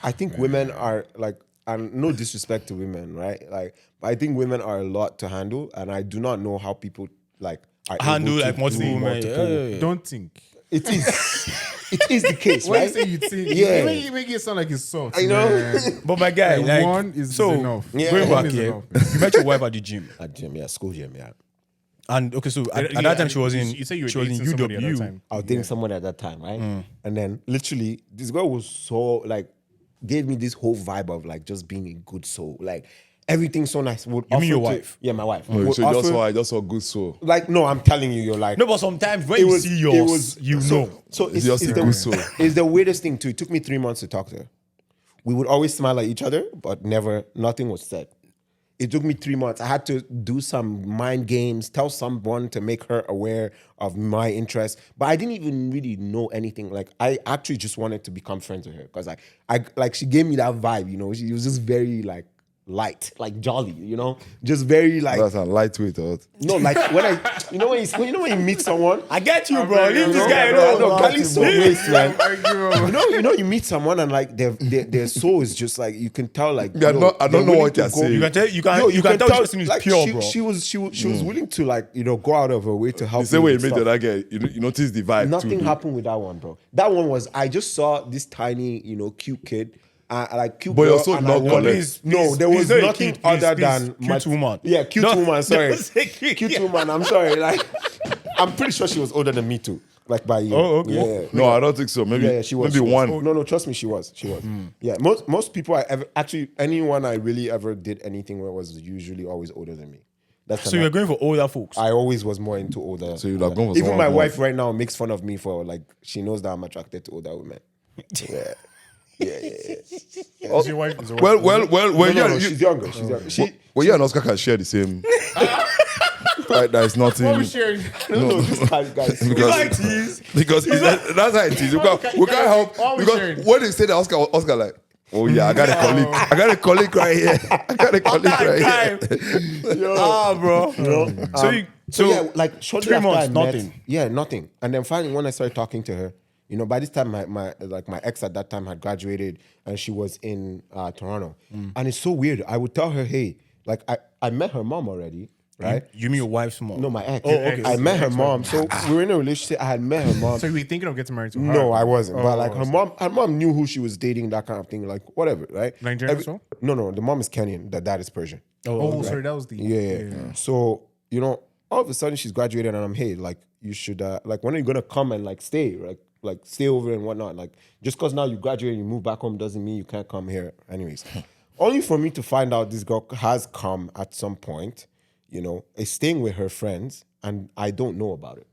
Speaker 3: I think women are like, and no disrespect to women, right? Like, but I think women are a lot to handle, and I do not know how people like are
Speaker 2: Handle
Speaker 3: able to
Speaker 2: like multiple
Speaker 3: do
Speaker 2: women. Yeah.
Speaker 4: Don't think.
Speaker 3: It is, it is the case,
Speaker 4: When
Speaker 3: right?
Speaker 4: you say you think,
Speaker 3: Yeah.
Speaker 4: you make it sound like it's soft.
Speaker 3: I know.
Speaker 4: man.
Speaker 2: But my guy,
Speaker 4: Like,
Speaker 2: like
Speaker 4: one is
Speaker 2: so
Speaker 4: enough.
Speaker 3: Yeah.
Speaker 2: going
Speaker 4: One
Speaker 2: back
Speaker 4: is
Speaker 2: here,
Speaker 4: enough.
Speaker 2: you met your wife at the gym,
Speaker 3: At gym, yeah, school gym, yeah.
Speaker 2: and okay, so at
Speaker 4: Yeah,
Speaker 2: that time she was in
Speaker 4: You say you were
Speaker 2: she was in
Speaker 4: dating somebody at that
Speaker 2: UW.
Speaker 4: time.
Speaker 3: I was dating someone at that time, right? And then literally, this girl was so like, gave me this whole vibe of like just being a good soul, like everything so nice. Would
Speaker 2: You mean your
Speaker 3: offer to-
Speaker 2: wife?
Speaker 3: Yeah, my wife.
Speaker 1: Oh,
Speaker 3: Would
Speaker 1: so you just
Speaker 3: offer-
Speaker 1: saw, I just saw good soul.
Speaker 3: like no, I'm telling you, you're like
Speaker 2: No, but sometimes when you see yours, you know.
Speaker 3: So
Speaker 1: It's just a good soul.
Speaker 3: it's the weirdest thing too. It took me 3 months to talk to her. We would always smile at each other, but nothing was said. It took me 3 months. I had to do some mind games, tell someone to make her aware of my interest. But I didn't even really know anything. Like I actually just wanted to become friends with her because I she gave me that vibe. She was just very like light, like jolly. Just very like
Speaker 1: That's a lightweight. Or what?
Speaker 3: no, like when when you meet someone.
Speaker 2: I get you, bro. Leave this guy
Speaker 3: I know,
Speaker 2: alone.
Speaker 3: Cali's so waste, man.
Speaker 4: Argue.
Speaker 3: You meet someone and like their soul is just like you can tell like
Speaker 1: Yeah,
Speaker 3: yo,
Speaker 1: I don't
Speaker 3: they're
Speaker 1: know
Speaker 3: willing
Speaker 1: what
Speaker 3: to
Speaker 1: you're
Speaker 3: go-
Speaker 1: saying.
Speaker 2: You can tell.
Speaker 3: Yo,
Speaker 2: You can tell this person is
Speaker 3: like,
Speaker 2: pure,
Speaker 3: she,
Speaker 2: bro.
Speaker 3: She was willing to like go out of her way to help.
Speaker 1: The same way you
Speaker 3: with
Speaker 1: made
Speaker 3: stuff.
Speaker 1: the other guy, you notice the vibe
Speaker 3: Nothing
Speaker 1: too.
Speaker 3: happened with that one, bro. That one was I just saw this tiny cute kid. Like cute
Speaker 1: But
Speaker 3: girl,
Speaker 1: you're so
Speaker 3: and
Speaker 1: not
Speaker 3: I wanted-
Speaker 1: collect.
Speaker 3: No, there was
Speaker 2: not a
Speaker 3: nothing
Speaker 2: kid, please,
Speaker 3: other
Speaker 2: please.
Speaker 3: than
Speaker 2: Cute woman.
Speaker 3: Yeah, cute
Speaker 2: No,
Speaker 3: woman. Sorry,
Speaker 2: don't say cute.
Speaker 3: cute woman. I'm sorry. Like, I'm pretty sure she was older than me too. Like by a year.
Speaker 2: Oh, okay.
Speaker 3: Yeah.
Speaker 1: No, I don't think so. Maybe
Speaker 3: Yeah, she was.
Speaker 1: maybe
Speaker 3: she was.
Speaker 1: one.
Speaker 3: No, trust me, she was. She was. Yeah, most people I ever actually anyone I really ever did anything with was usually always older than me. That's
Speaker 2: So you're going for older folks.
Speaker 3: I always was more into older.
Speaker 1: So you'd have gone for
Speaker 3: Even
Speaker 1: someone
Speaker 3: my
Speaker 1: more-
Speaker 3: wife right now makes fun of me for like she knows that I'm attracted to older women. Yeah.
Speaker 4: Is your wife? Is your wife
Speaker 1: Well,
Speaker 3: No,
Speaker 1: you,
Speaker 3: she's younger. She's younger.
Speaker 1: well, you and Oscar can share the same. Right, there's nothing.
Speaker 4: What we sharing?
Speaker 3: No, this guy is so
Speaker 1: Because, because that's how it is. We can't help.
Speaker 4: All we
Speaker 1: Because
Speaker 4: sharing.
Speaker 1: when they say that Oscar like, oh yeah, I got a colleague. I got a colleague right here. I got a colleague right here.
Speaker 2: Bro.
Speaker 3: So yeah, like shortly
Speaker 2: 3
Speaker 3: after
Speaker 2: months,
Speaker 3: I met,
Speaker 2: nothing.
Speaker 3: Yeah, nothing. And then finally, when I started talking to her, by this time my ex at that time had graduated and she was in Toronto. And it's so weird. I would tell her, hey, like I met her mom already, right?
Speaker 2: You mean your wife's mom?
Speaker 3: No, my ex.
Speaker 2: Oh, okay.
Speaker 3: I met her mom. So we were in a relationship. I had met her mom.
Speaker 4: So you were thinking of getting married to her?
Speaker 3: No, I wasn't. But
Speaker 4: Oh,
Speaker 3: like her mom knew who she was dating, that kind of thing. Like whatever, right?
Speaker 4: Nigerian as well?
Speaker 3: No. The mom is Kenyan. The dad is Persian.
Speaker 4: Oh, sorry, that was the
Speaker 3: Yeah. So, all of a sudden she's graduated and I'm, hey, like you should like when are you gonna come and like stay? Like stay over and whatnot. Like just cause now you graduate and you move back home doesn't mean you can't come here. Anyways. Only for me to find out this girl has come at some point, is staying with her friends, and I don't know about it.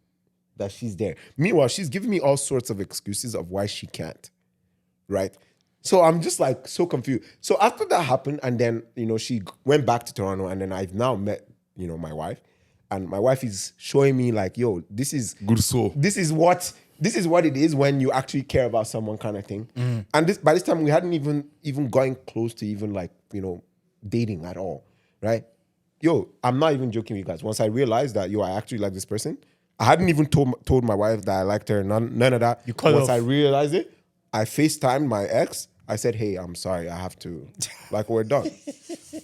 Speaker 3: That she's there. Meanwhile, she's giving me all sorts of excuses of why she can't. Right? So I'm just like so confused. So after that happened, and then she went back to Toronto, and then I've now met my wife, and my wife is showing me like, yo, this is
Speaker 1: Good soul.
Speaker 3: this is what it is when you actually care about someone, kind of thing. And by this time we hadn't even gotten close to even like, you know, dating at all, right? Yo, I'm not even joking with you guys. Once I realized that, yo, I actually like this person, I hadn't even told my wife that I liked her. None of that. Once I realized it, I FaceTimed my ex. I said, hey, I'm sorry, I have to, like, we're done.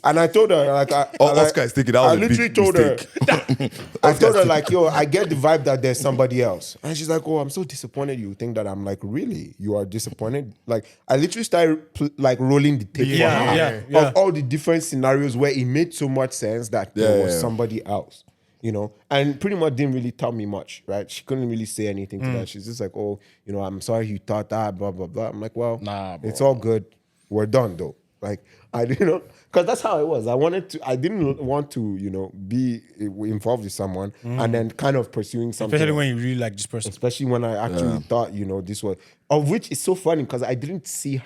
Speaker 3: And I told her, like,
Speaker 1: Oscar is thinking that was
Speaker 3: I
Speaker 1: a big
Speaker 3: literally told her,
Speaker 1: mistake.
Speaker 3: I told her, like, yo, I get the vibe that there's somebody else. And she's like, oh, I'm so disappointed you think that. I'm like, really? You are disappointed? Like, I literally started, like, rolling the tape for her of all the different scenarios where it made so much sense that there was somebody else. You know, and pretty much didn't really tell me much, right? She couldn't really say anything to that. She's just like, oh, you know, I'm sorry you thought that, blah, blah, blah. I'm like, well, it's all good. We're done, though. Like, I didn't know, because that's how it was. I didn't want to, you know, be involved with someone and then kind of pursuing something.
Speaker 2: Especially when you really like this person.
Speaker 3: Especially when I actually thought, you know, this was, of which is so funny because I didn't see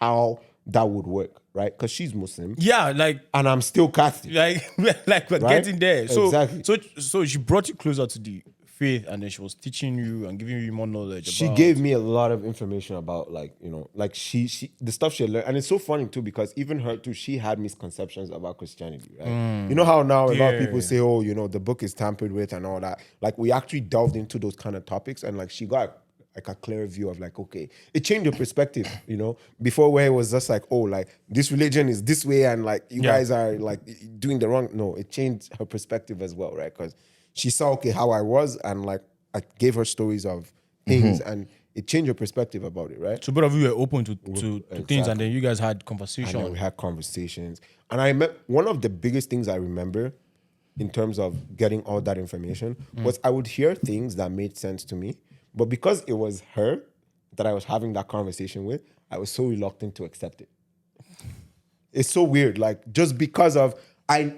Speaker 3: how that would work. Right, because she's Muslim.
Speaker 2: Yeah, like,
Speaker 3: and I'm still Catholic.
Speaker 2: Like we're getting there. So,
Speaker 3: exactly.
Speaker 2: So she brought you closer to the faith, and then she was teaching you and giving you more knowledge.
Speaker 3: She gave me a lot of information about, like, you know, like she the stuff she learned, and it's so funny too because even her too, she had misconceptions about Christianity. Right, you know how now a lot of people say, oh, you know, the book is tampered with and all that. Like, we actually delved into those kind of topics, and like she got like a clear view of like, okay, it changed your perspective, you know, before where it was just like, oh, like this religion is this way and like you guys are like doing the wrong. No, it changed her perspective as well, right? Because she saw, okay, how I was, and like I gave her stories of things and it changed her perspective about it, right?
Speaker 2: So both of you were open to things, and then you guys had conversations.
Speaker 3: And then we had conversations. And I met one of the biggest things I remember in terms of getting all that information was I would hear things that made sense to me. But because it was her that I was having that conversation with, I was so reluctant to accept it. It's so weird. Like, just because of, I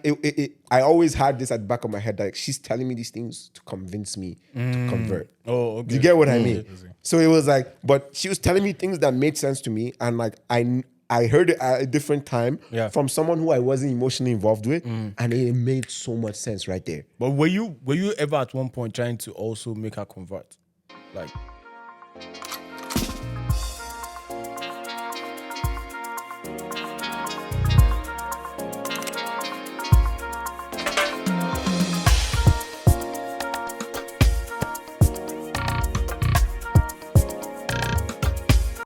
Speaker 3: always had this at the back of my head, like, she's telling me these things to convince me to convert.
Speaker 2: Oh, okay.
Speaker 3: Do you get what I mean? So it was like, but she was telling me things that made sense to me. And like, I heard it at a different time from someone who I wasn't emotionally involved with. And it made so much sense right there.
Speaker 2: But were you ever at one point trying to also make her convert? Like,